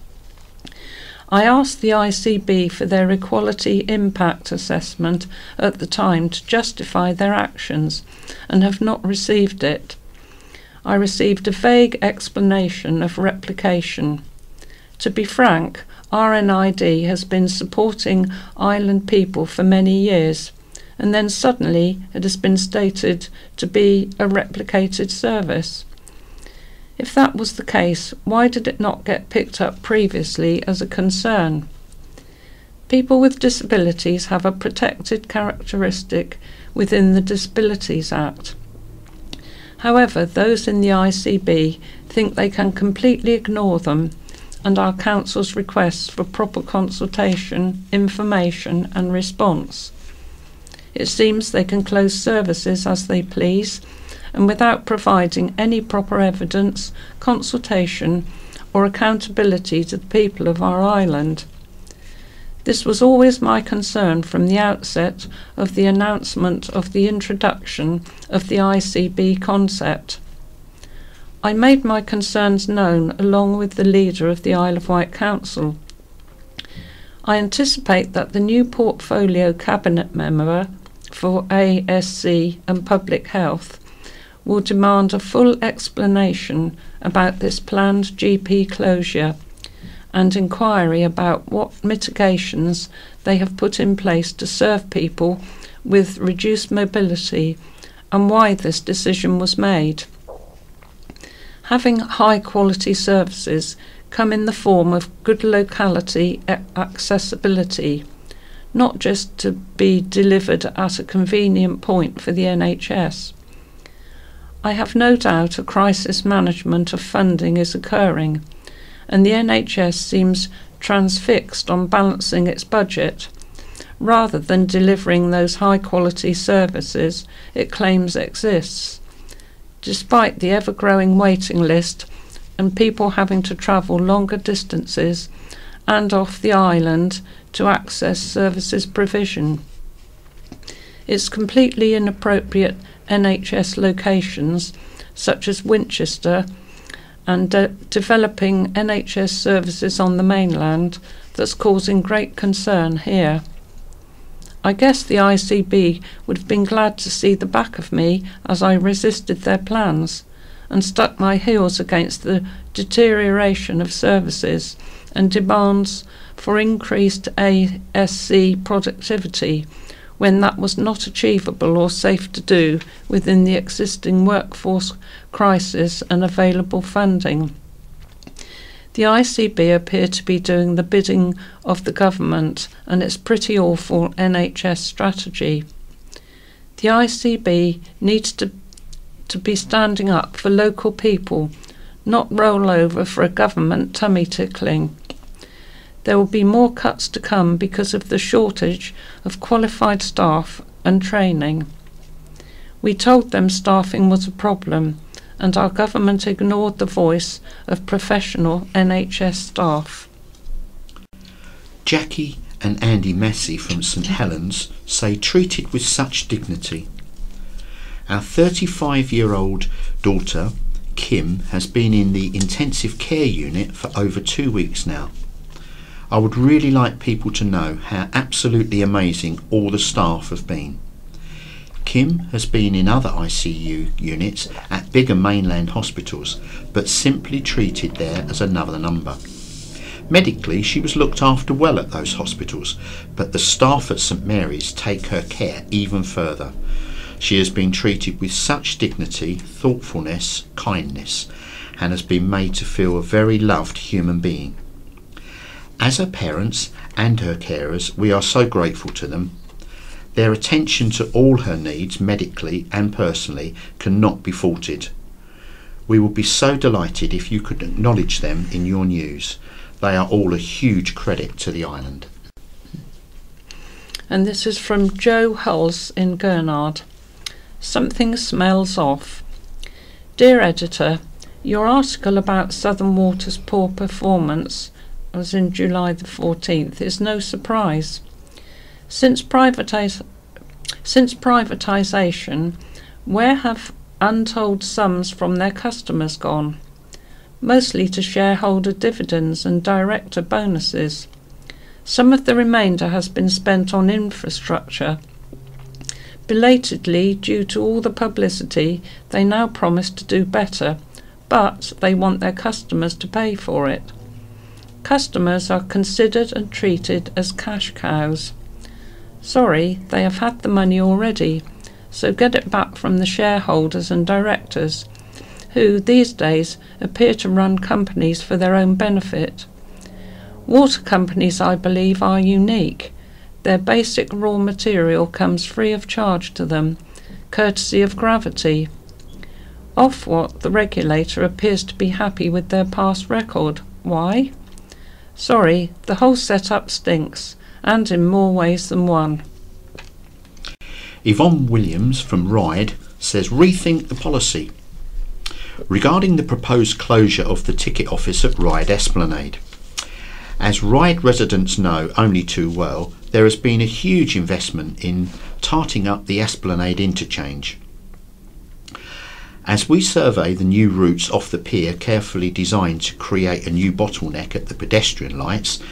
I asked the ICB for their equality impact assessment at the time to justify their actions and have not received it. I received a vague explanation of replication. To be frank, RNID has been supporting island people for many years, and then suddenly it has been stated to be a replicated service. If that was the case, why did it not get picked up previously as a concern? People with disabilities have a protected characteristic within the Disabilities Act. However, those in the ICB think they can completely ignore them and our Council's requests for proper consultation, information and response. It seems they can close services as they please and without providing any proper evidence, consultation or accountability to the people of our island. This was always my concern from the outset of the announcement of the introduction of the ICB concept. I made my concerns known along with the leader of the Isle of Wight Council. I anticipate that the new portfolio cabinet member for ASC and Public Health will demand a full explanation about this planned GP closure and inquiry about what mitigations they have put in place to serve people with reduced mobility and why this decision was made. Having high quality services come in the form of good locality accessibility, not just to be delivered at a convenient point for the NHS. I have no doubt a crisis management of funding is occurring, and the NHS seems transfixed on balancing its budget, rather than delivering those high-quality services it claims exists, despite the ever-growing waiting list and people having to travel longer distances and off the island to access services provision. It's completely inappropriate NHS locations such as Winchester and developing NHS services on the mainland that's causing great concern here. I guess the ICB would have been glad to see the back of me as I resisted their plans and stuck my heels against the deterioration of services and demands for increased ASC productivity when that was not achievable or safe to do within the existing workforce crisis and available funding. The ICB appear to be doing the bidding of the government and its pretty awful NHS strategy. The ICB needs to be standing up for local people, not roll over for a government tummy tickling. There will be more cuts to come because of the shortage of qualified staff and training. We told them staffing was a problem, and our government ignored the voice of professional NHS staff. Jackie and Andy Massey from St Helens say treated with such dignity. Our 35-year-old daughter, Kim, has been in the intensive care unit for over 2 weeks now. I would really like people to know how absolutely amazing all the staff have been. Kim has been in other ICU units at bigger mainland hospitals, but simply treated there as another number. Medically, she was looked after well at those hospitals, but the staff at St Mary's take her care even further. She has been treated with such dignity, thoughtfulness, kindness, and has been made to feel a very loved human being. As her parents and her carers, we are so grateful to them. Their attention to all her needs, medically and personally, cannot be faulted. We would be so delighted if you could acknowledge them in your news. They are all a huge credit to the island. And this is from Joe Hulls in Gurnard. Something smells off. Dear editor, your article about Southern Water's poor performance was in July the 14th is no surprise. Since privatisation, where have untold sums from their customers gone? Mostly to shareholder dividends and director bonuses. Some of the remainder has been spent on infrastructure. Belatedly, due to all the publicity, they now promise to do better, but they want their customers to pay for it. Customers are considered and treated as cash cows. Sorry, they have had the money already, so get it back from the shareholders and directors, who these days appear to run companies for their own benefit. Water companies, I believe, are unique. Their basic raw material comes free of charge to them, courtesy of gravity. Ofwat, the regulator, appears to be happy with their past record. Why? Sorry, the whole setup stinks, and in more ways than one. Yvonne Williams from Ryde says rethink the policy regarding the proposed closure of the ticket office at Ryde Esplanade. As Ryde residents know only too well, there has been a huge investment in tarting up the Esplanade interchange. As we survey the new routes off the pier carefully designed to create a new bottleneck at the pedestrian lights,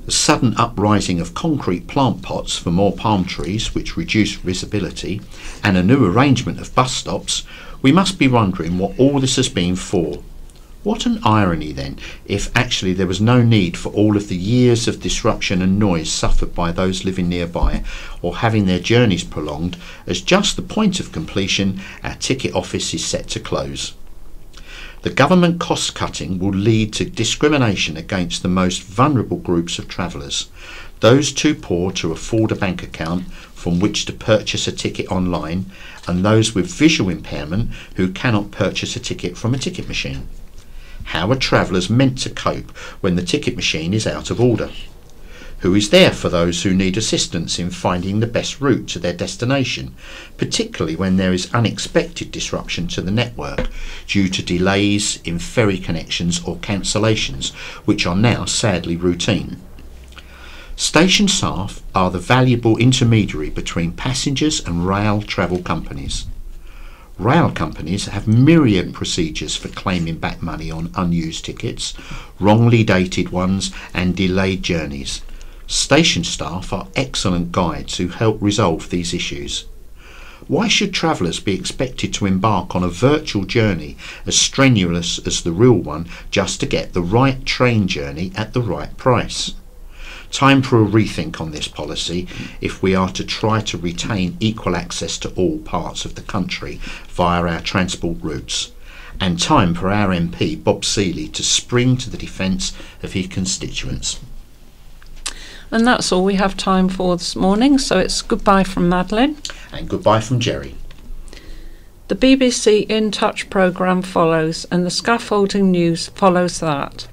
the sudden uprising of concrete plant pots for more palm trees which reduce visibility, and a new arrangement of bus stops, we must be wondering what all this has been for. What an irony then, if actually there was no need for all of the years of disruption and noise suffered by those living nearby or having their journeys prolonged, as just the point of completion our ticket office is set to close. The government cost cutting will lead to discrimination against the most vulnerable groups of travellers, those too poor to afford a bank account from which to purchase a ticket online, and those with visual impairment who cannot purchase a ticket from a ticket machine. How are travellers meant to cope when the ticket machine is out of order? Who is there for those who need assistance in finding the best route to their destination, particularly when there is unexpected disruption to the network due to delays in ferry connections or cancellations, which are now sadly routine? Station staff are the valuable intermediary between passengers and rail travel companies. Rail companies have myriad procedures for claiming back money on unused tickets, wrongly dated ones and delayed journeys. Station staff are excellent guides who help resolve these issues. Why should travellers be expected to embark on a virtual journey as strenuous as the real one just to get the right train journey at the right price? Time for a rethink on this policy if we are to try to retain equal access to all parts of the country via our transport routes. And time for our MP Bob Seeley to spring to the defence of his constituents. And that's all we have time for this morning, so it's goodbye from Madeline. And goodbye from Jerry. The BBC In Touch programme follows, and the scaffolding news follows that.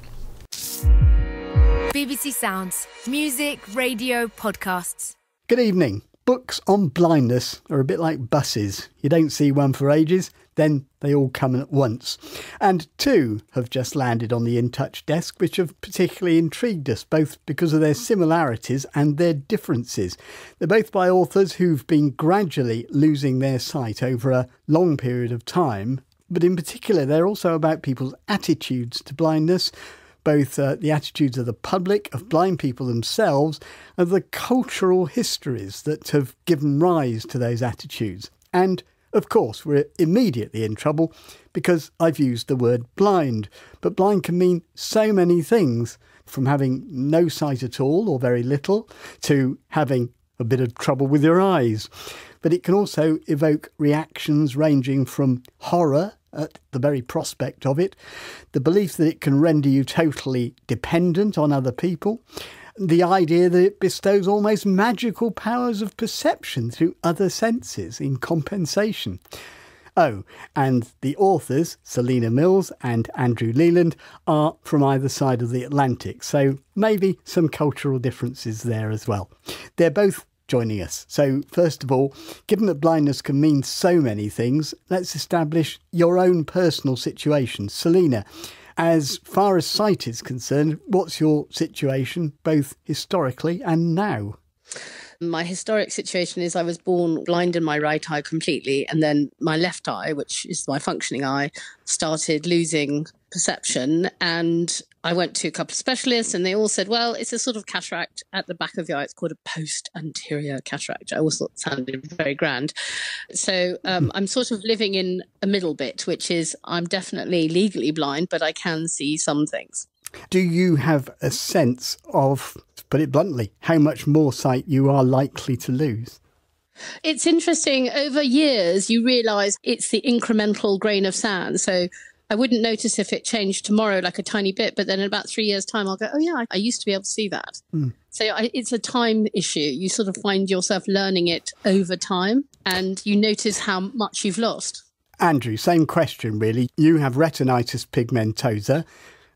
BBC Sounds. Music, radio, podcasts. Good evening. Books on blindness are a bit like buses. You don't see one for ages, then they all come at once. And two have just landed on the In Touch desk, which have particularly intrigued us, both because of their similarities and their differences. They're both by authors who've been gradually losing their sight over a long period of time. But in particular, they're also about people's attitudes to blindness, both the attitudes of the public, of blind people themselves, and the cultural histories that have given rise to those attitudes. And, of course, we're immediately in trouble because I've used the word blind. But blind can mean so many things, from having no sight at all or very little to having a bit of trouble with your eyes. But it can also evoke reactions ranging from horror at the very prospect of it, the belief that it can render you totally dependent on other people, the idea that it bestows almost magical powers of perception through other senses in compensation. Oh, and the authors, Selina Mills and Andrew Leland, are from either side of the Atlantic, so maybe some cultural differences there as well. They're both joining us. So first of all, given that blindness can mean so many things, let's establish your own personal situation. Selina, as far as sight is concerned, what's your situation both historically and now? My historic situation is I was born blind in my right eye completely, and then my left eye, which is my functioning eye, started losing perception. And I went to a couple of specialists and they all said, well, it's a sort of cataract at the back of your eye. It's called a post-anterior cataract. I always thought it sounded very grand. So I'm sort of living in a middle bit, which is I'm definitely legally blind, but I can see some things. Do you have a sense of, to put it bluntly, how much more sight you are likely to lose? It's interesting. Over years, you realise it's the incremental grain of sand. So I wouldn't notice if it changed tomorrow like a tiny bit, but then in about 3 years' time, I'll go, oh, yeah, I used to be able to see that. So it's a time issue. You sort of find yourself learning it over time and you notice how much you've lost. Andrew, same question, really. You have retinitis pigmentosa,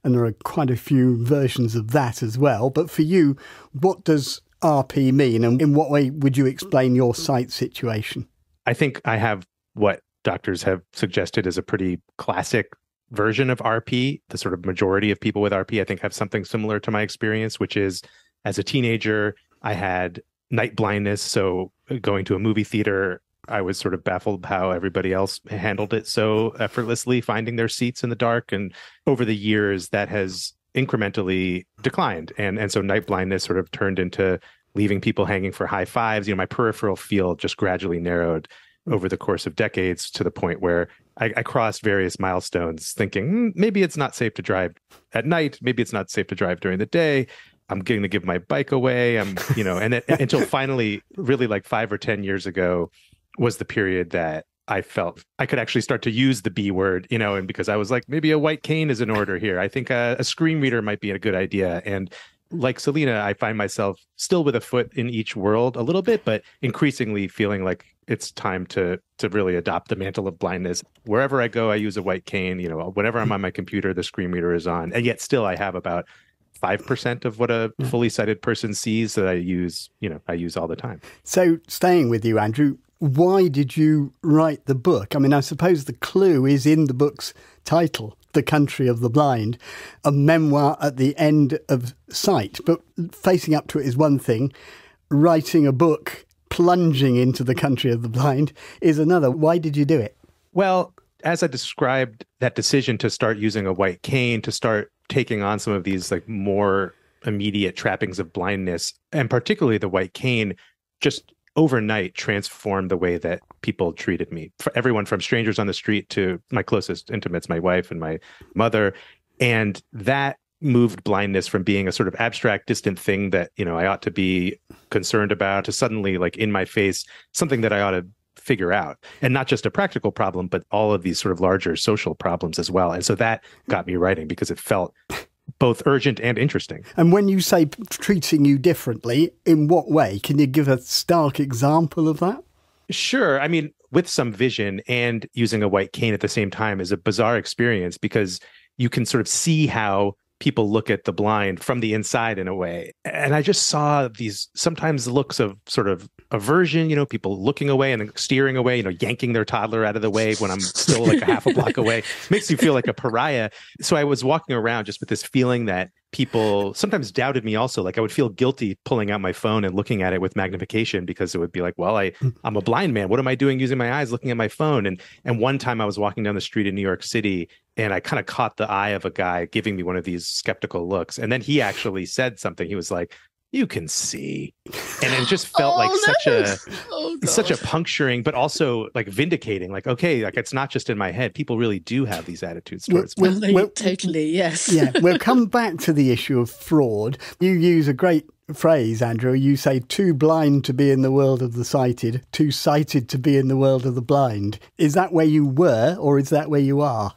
and there are quite a few versions of that as well. But for you, what does RP mean, and in what way would you explain your sight situation? I think I have what doctors have suggested is a pretty classic version of RP. The sort of majority of people with RP, I think, have something similar to my experience, which is as a teenager, I had night blindness. So going to a movie theater, I was sort of baffled how everybody else handled it so effortlessly, finding their seats in the dark. And over the years, that has incrementally declined. And so night blindness sort of turned into leaving people hanging for high fives. You know, my peripheral field just gradually narrowed over the course of decades to the point where I crossed various milestones thinking, maybe it's not safe to drive at night. Maybe it's not safe to drive during the day. I'm going to give my bike away. Until finally, really like 5 or 10 years ago, was the period that I felt I could actually start to use the B word, and because I was like, maybe a white cane is in order here. I think a screen reader might be a good idea. And like Selena, I find myself still with a foot in each world a little bit, but increasingly feeling like it's time to really adopt the mantle of blindness. Wherever I go, I use a white cane. Whenever I'm on my computer, the screen reader is on. And yet still I have about 5% of what a fully sighted person sees that I use all the time. So staying with you, Andrew, why did you write the book? I mean, I suppose the clue is in the book's title, The Country of the Blind, a memoir at the end of sight. But facing up to it is one thing. Writing a book, plunging into the country of the blind is another. Why did you do it? Well, as I described, that decision to start using a white cane, to start taking on some of these like more immediate trappings of blindness, and particularly the white cane, just overnight transformed the way that people treated me. For everyone from strangers on the street to my closest intimates, my wife and my mother. And that moved blindness from being a sort of abstract, distant thing that, I ought to be concerned about to suddenly like in my face, something that I ought to figure out. And not just a practical problem, but all of these sort of larger social problems as well. And so that got me writing because it felt both urgent and interesting. And when you say treating you differently, in what way? Can you give a stark example of that? Sure. I mean, with some vision and using a white cane at the same time is a bizarre experience because you can sort of see how people look at the blind from the inside in a way. And I just saw these sometimes looks of sort of aversion, people looking away and steering away, yanking their toddler out of the way when I'm still like a half a block away. Makes you feel like a pariah. So I was walking around just with this feeling that people sometimes doubted me also. Like I would feel guilty pulling out my phone and looking at it with magnification because it would be like, well, I'm a blind man. What am I doing using my eyes looking at my phone? And one time I was walking down the street in New York City and I kind of caught the eye of a guy giving me one of these skeptical looks. And then he actually said something. He was like, you can see. And it just felt such a puncturing, but also like vindicating, like, okay, like it's not just in my head. People really do have these attitudes towards me. Totally, yes. Yeah, we'll come back to the issue of fraud. You use a great phrase, Andrew. You say, too blind to be in the world of the sighted, too sighted to be in the world of the blind. Is that where you were or is that where you are?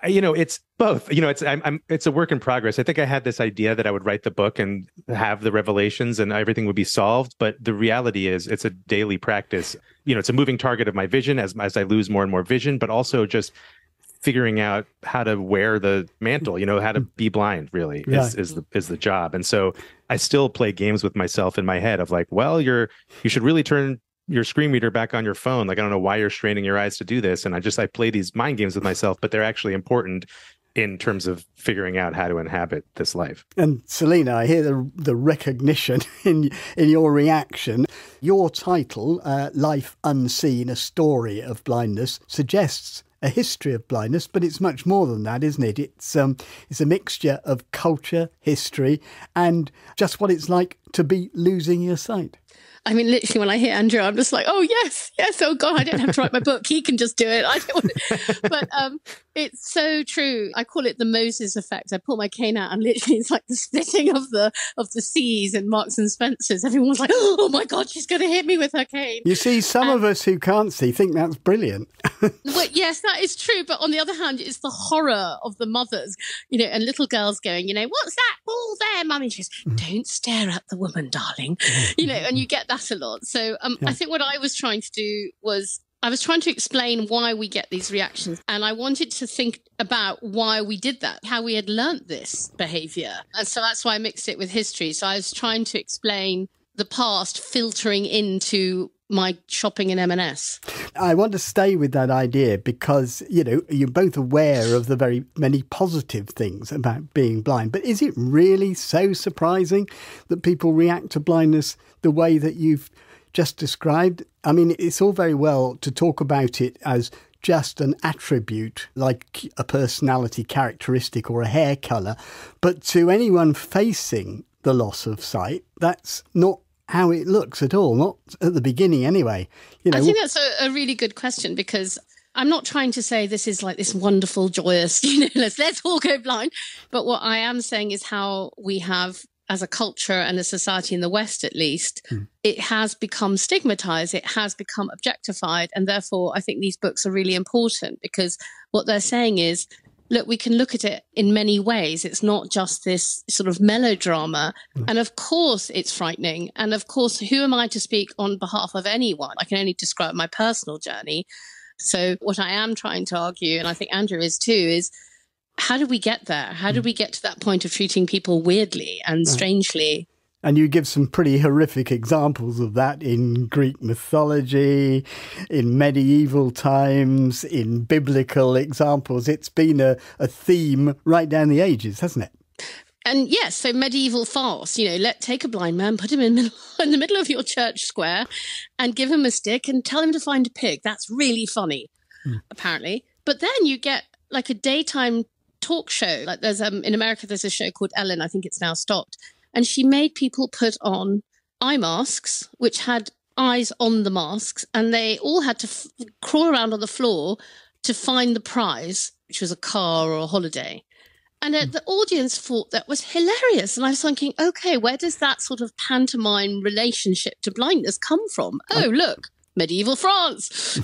It's both. It's a work in progress. I think I had this idea that I would write the book and have the revelations and everything would be solved. But the reality is it's a daily practice. It's a moving target of my vision as I lose more and more vision, but also just figuring out how to wear the mantle, how to be blind really is the job. And so I still play games with myself in my head of like, well, you should really turn your screen reader back on your phone. Like, I don't know why you're straining your eyes to do this. And I play these mind games with myself, but they're actually important in terms of figuring out how to inhabit this life. And Selina, I hear the recognition in your reaction. Your title, Life Unseen, A Story of Blindness, suggests a history of blindness, but it's much more than that, isn't it? It's a mixture of culture, history, and just what it's like to be losing your sight. I mean, literally, when I hear Andrew, I'm just like, oh, yes, oh, God, I don't have to write my book. He can just do it. I don't want to. But it's so true. I call it the Moses effect. I pull my cane out and literally it's like the splitting of the seas in Marks and Spencer's. Everyone's like, oh, my God, she's going to hit me with her cane. You see, some of us who can't see think that's brilliant. Well, yes, that is true. But on the other hand, it's the horror of the mothers, and little girls going, what's that ball there, Mummy? She goes, don't stare at the woman, darling. And you get that a lot. So I think what I was trying to do was I was trying to explain why we get these reactions. And I wanted to think about why we did that, how we had learnt this behaviour. And so that's why I mixed it with history. So I was trying to explain the past filtering into my shopping in M&S. I want to stay with that idea because, you're both aware of the very many positive things about being blind. But is it really so surprising that people react to blindness the way that you've just described? I mean, it's all very well to talk about it as just an attribute, like a personality characteristic or a hair colour. But to anyone facing the loss of sight, that's not how it looks at all, not at the beginning anyway. I think that's a really good question, because I'm not trying to say this is like this wonderful, joyous, let's all go blind. But what I am saying is how we have, as a culture and a society in the West at least, it has become stigmatized, it has become objectified. And therefore, I think these books are really important, because what they're saying is, look, we can look at it in many ways. It's not just this sort of melodrama. And of course, it's frightening. And of course, who am I to speak on behalf of anyone? I can only describe my personal journey. So what I am trying to argue, and I think Andrew is too, is how do we get there? How do we get to that point of treating people weirdly and strangely? And you give some pretty horrific examples of that in Greek mythology, in medieval times, in biblical examples. It's been a theme right down the ages, hasn't it? And yes, so medieval farce, take a blind man, put him in the middle of your church square and give him a stick and tell him to find a pig. That's really funny, apparently. But then you get like a daytime talk show. Like there's in America, there's a show called Ellen. I think it's now stopped. And she made people put on eye masks, which had eyes on the masks, and they all had to crawl around on the floor to find the prize, which was a car or a holiday. And the audience thought that was hilarious. And I was thinking, okay, where does that sort of pantomime relationship to blindness come from? Oh, look, medieval France.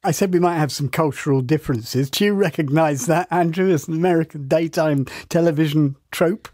I said we might have some cultural differences. Do you recognise that, Andrew, as an American daytime television trope?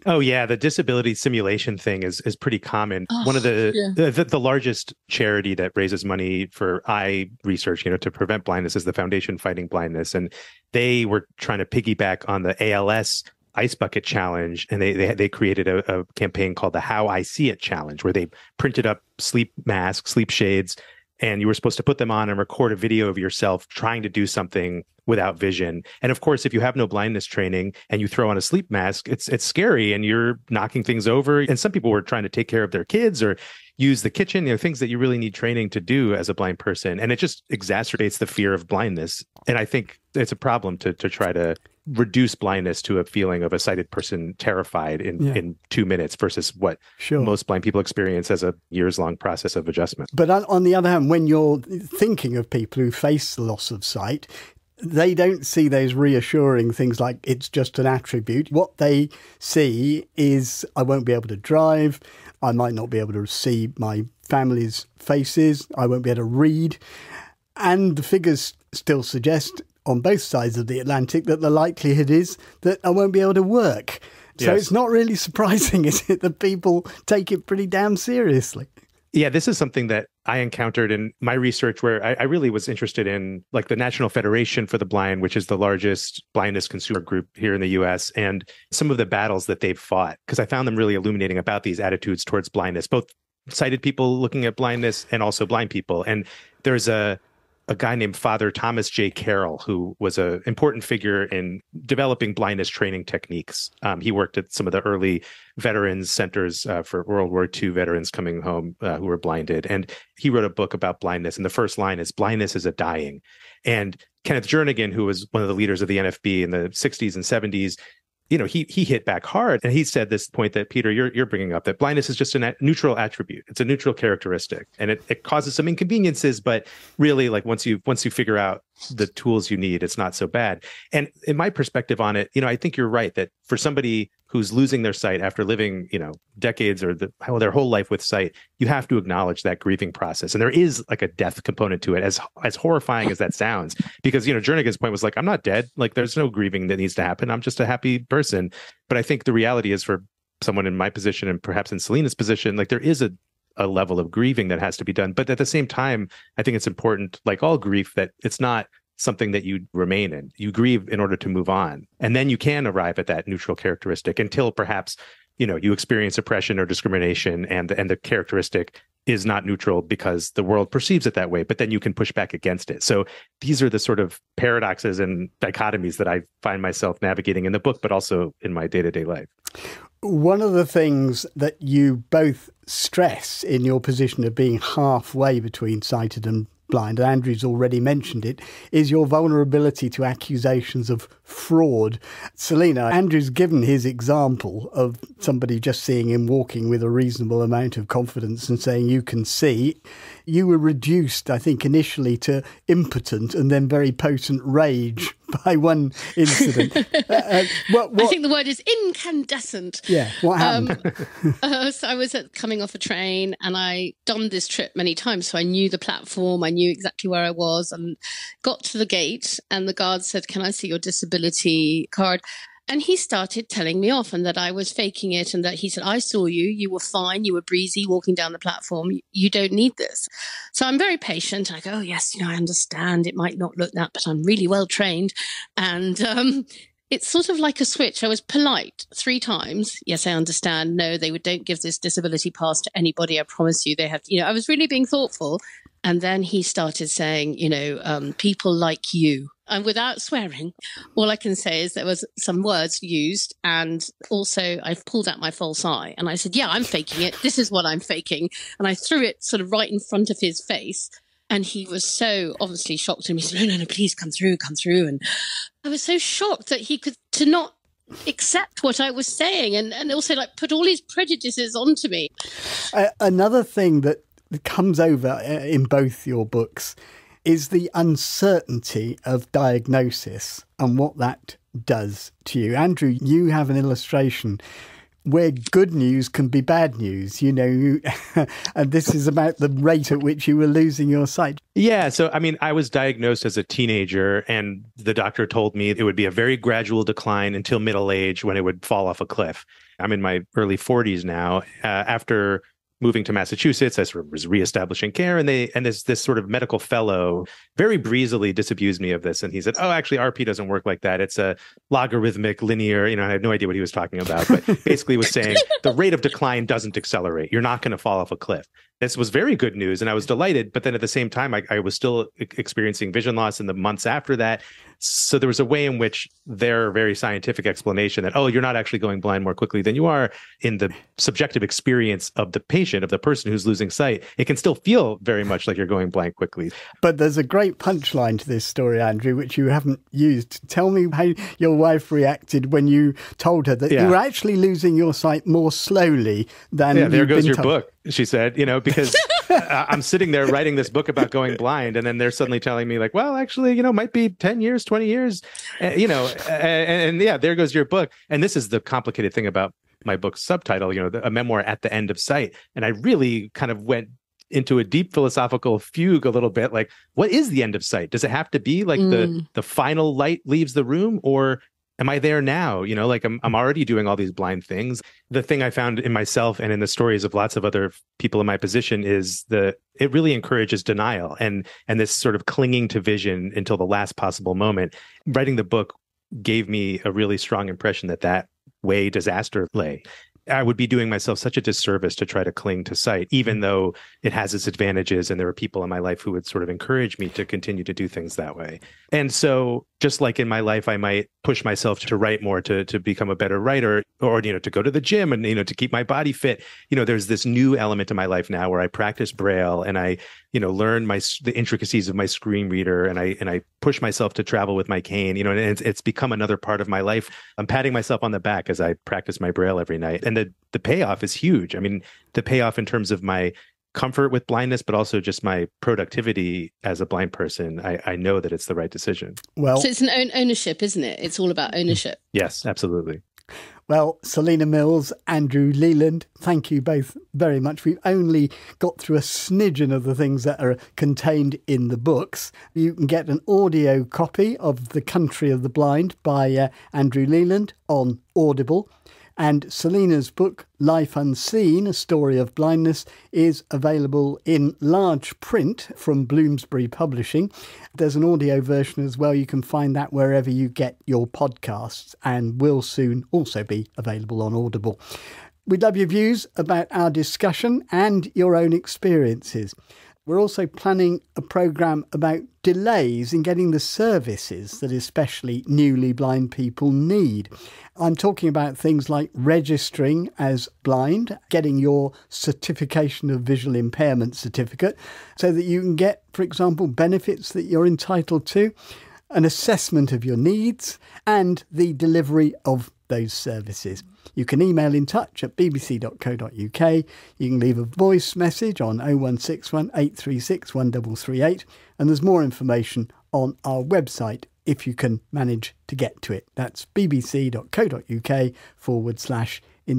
Oh, yeah. The disability simulation thing is pretty common. One of the largest charity that raises money for eye research, to prevent blindness, is the Foundation Fighting Blindness. And they were trying to piggyback on the ALS Ice Bucket Challenge, and they created a campaign called the How I See It Challenge, where they printed up sleep masks, sleep shades, and you were supposed to put them on and record a video of yourself trying to do something without vision. And of course, if you have no blindness training and you throw on a sleep mask, it's scary and you're knocking things over. And some people were trying to take care of their kids or use the kitchen, things that you really need training to do as a blind person. And it just exacerbates the fear of blindness. And I think it's a problem to try to reduce blindness to a feeling of a sighted person terrified in 2 minutes versus what most blind people experience as a years-long process of adjustment. But on the other hand, when you're thinking of people who face the loss of sight, they don't see those reassuring things like it's just an attribute. What they see is, I won't be able to drive, I might not be able to see my family's faces, I won't be able to read. And the figures still suggest, on both sides of the Atlantic, that the likelihood is that I won't be able to work. So It's not really surprising, is it, that people take it pretty damn seriously? Yeah, this is something that I encountered in my research, where I really was interested in like the National Federation for the Blind, which is the largest blindness consumer group here in the US, and some of the battles that they've fought, because I found them really illuminating about these attitudes towards blindness, both sighted people looking at blindness and also blind people. And there's a a guy named Father Thomas J. Carroll, who was an important figure in developing blindness training techniques. He worked at some of the early veterans centers for World War II veterans coming home who were blinded. And he wrote a book about blindness. And the first line is, "Blindness is a dying." And Kenneth Jernigan, who was one of the leaders of the NFB in the 60s and 70s, he hit back hard, and he said this point that, Peter, you're bringing up, that blindness is just a neutral attribute. It's a neutral characteristic, and it causes some inconveniences, but really, like, once you figure out the tools you need, it's not so bad. And in my perspective on it, I think you're right that for somebody who's losing their sight after living, decades or their whole life with sight, you have to acknowledge that grieving process. And there is like a death component to it, as horrifying as that sounds, because, Jernigan's point was like, I'm not dead. Like, there's no grieving that needs to happen. I'm just a happy person. But I think the reality is, for someone in my position and perhaps in Selena's position, like, there is a level of grieving that has to be done. But at the same time, I think it's important, like all grief, that it's not something that you remain in. You grieve in order to move on. And then you can arrive at that neutral characteristic until perhaps, you experience oppression or discrimination, and the characteristic is not neutral because the world perceives it that way, but then you can push back against it. So these are the sort of paradoxes and dichotomies that I find myself navigating in the book, but also in my day-to-day life. One of the things that you both stress in your position of being halfway between sighted and blind, and Andrew's already mentioned it, is your vulnerability to accusations of fraud. Selena, Andrew's given his example of somebody just seeing him walking with a reasonable amount of confidence and saying, you can see. You were reduced, I think, initially to impotent and then very potent rage by one incident. I think the word is incandescent. Yeah, what happened? So I was coming off a train, and I done this trip many times, so I knew the platform, I knew exactly where I was, and got to the gate, and the guard said, "Can I see your disability card?" And he started telling me off, and that I was faking it, and that he said, "I saw you, you were fine, you were breezy walking down the platform, you don't need this." So I'm very patient. I go, "Oh yes, I understand, it might not look that, but I'm really well trained." And it's sort of like a switch. I was polite 3 times. "Yes, I understand. No, they don't give this disability pass to anybody. I promise you they have to," I was really being thoughtful. And then he started saying, people like you. And without swearing, all I can say is there was some words used. And also I've pulled out my false eye. And I said, "Yeah, I'm faking it. This is what I'm faking." And I threw it sort of right in front of his face. And he was so obviously shocked. And he said, no, please come through. And I was so shocked that he could to not accept what I was saying, and also like put all his prejudices onto me. Another thing that comes over in both your books is the uncertainty of diagnosis and what that does to you. Andrew, you have an illustration where good news can be bad news, and this is about the rate at which you were losing your sight. Yeah. So, I was diagnosed as a teenager, and the doctor told me it would be a very gradual decline until middle age, when it would fall off a cliff. I'm in my early 40s now. After moving to Massachusetts, I sort of was reestablishing care, and this sort of medical fellow very breezily disabused me of this. And he said, "Oh, actually, RP doesn't work like that. It's a logarithmic, linear," I had no idea what he was talking about, but basically was saying the rate of decline doesn't accelerate. You're not going to fall off a cliff. This was very good news, and I was delighted. But then at the same time, I was still experiencing vision loss in the months after that. So there was a way in which their very scientific explanation that, you're not actually going blind more quickly than you are, in the subjective experience of the patient, of the person who's losing sight, it can still feel very much like you're going blind quickly. But there's a great punchline to this story, Andrew, which you haven't used. Tell me how your wife reacted when you told her that you were actually losing your sight more slowly than there goes your book, she said, because I'm sitting there writing this book about going blind, and then they're suddenly telling me like, well, actually, might be 10 years, 20 years, and there goes your book. And this is the complicated thing about my book's subtitle, a memoir at the end of sight. And I really kind of went into a deep philosophical fugue a little bit, like, what is the end of sight? Does it have to be like the final light leaves the room, or am I there now? I'm already doing all these blind things. The thing I found in myself and in the stories of lots of other people in my position is it really encourages denial and this sort of clinging to vision until the last possible moment. Writing the book gave me a really strong impression that way disaster lay. I would be doing myself such a disservice to try to cling to sight, even though it has its advantages. And there are people in my life who would sort of encourage me to continue to do things that way. And so just like in my life, I might push myself to write more, to become a better writer, or, to go to the gym and, to keep my body fit. There's this new element in my life now where I practice Braille and I, learn the intricacies of my screen reader, and I push myself to travel with my cane, and it's become another part of my life. I'm patting myself on the back as I practice my Braille every night. And the payoff is huge. I mean, the payoff in terms of my comfort with blindness, but also just my productivity as a blind person, I know that it's the right decision. Well, so it's an ownership, isn't it? It's all about ownership. Yes, absolutely. Well, Selina Mills, Andrew Leland, thank you both very much. We've only got through a smidgen of the things that are contained in the books. You can get an audio copy of The Country of the Blind by Andrew Leland on Audible. And Selina's book, Life Unseen, A Story of Blindness, is available in large print from Bloomsbury Publishing. There's an audio version as well. You can find that wherever you get your podcasts, and will soon also be available on Audible. We'd love your views about our discussion and your own experiences. We're also planning a programme about delays in getting the services that especially newly blind people need. I'm talking about things like registering as blind, getting your certification of visual impairment certificate so that you can get, for example, benefits that you're entitled to, an assessment of your needs and the delivery of those services. You can email in touch at bbc.co.uk. You can leave a voice message on 0161 836 1338, and there's more information on our website if you can manage to get to it. That's bbc.co.uk/in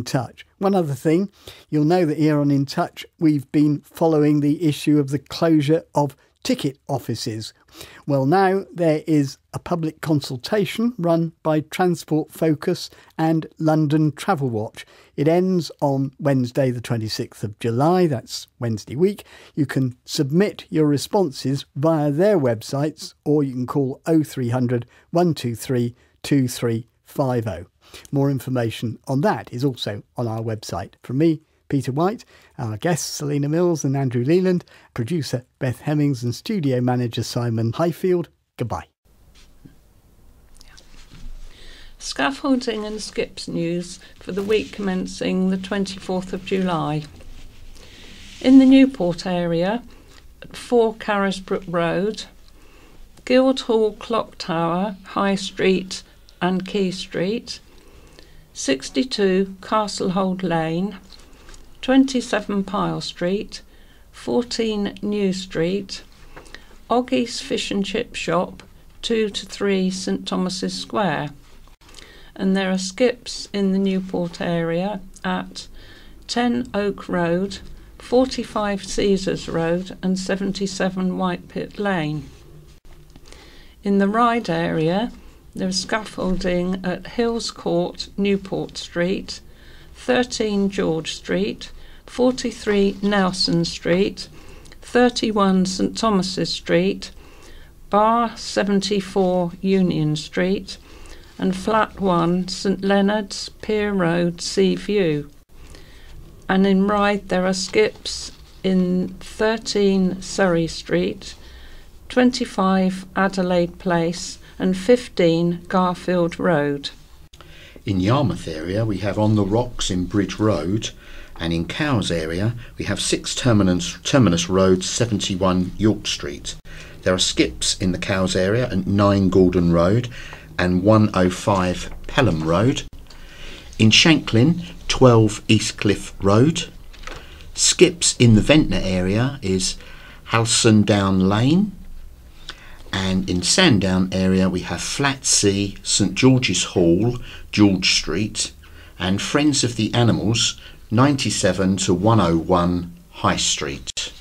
touch. One other thing, you'll know that here on In Touch we've been following the issue of the closure of ticket offices. Well, now there is a public consultation run by Transport Focus and London Travel Watch. It ends on Wednesday the 26th of July, that's Wednesday week. You can submit your responses via their websites, or you can call 0300 123 2350. More information on that is also on our website. From me, Peter White, our guests Selina Mills and Andrew Leland, producer Beth Hemmings and studio manager Simon Highfield. Goodbye. Scaffolding and skips news for the week commencing the 24th of July. In the Newport area, at 4 Carisbrooke Road, Guildhall Clock Tower, High Street and Quay Street, 62 Castlehold Lane, 27 Pyle Street, 14 New Street, Oggie's Fish and Chip Shop, 2 to 3 St Thomas's Square. And there are skips in the Newport area at 10 Oak Road, 45 Caesars Road and 77 Whitepit Lane. In the Ryde area, there is scaffolding at Hills Court, Newport Street, 13 George Street, 43 Nelson Street, 31 St Thomas's Street, Bar 74 Union Street and Flat 1 St Leonard's, Pier Road, Sea View. And in Ryde there are skips in 13 Surrey Street, 25 Adelaide Place and 15 Garfield Road. In Yarmouth area we have On the Rocks in Bridge Road, and in Cowes area we have 6 Terminus Road, 71 York Street. There are skips in the Cowes area at 9 Gordon Road and 105 Pelham Road. In Shanklin, 12 Eastcliff Road. Skips in the Ventnor area is Halsondown Lane. And in Sandown area we have Flat C, St George's Hall, George Street, and Friends of the Animals, 97 to 101 High Street.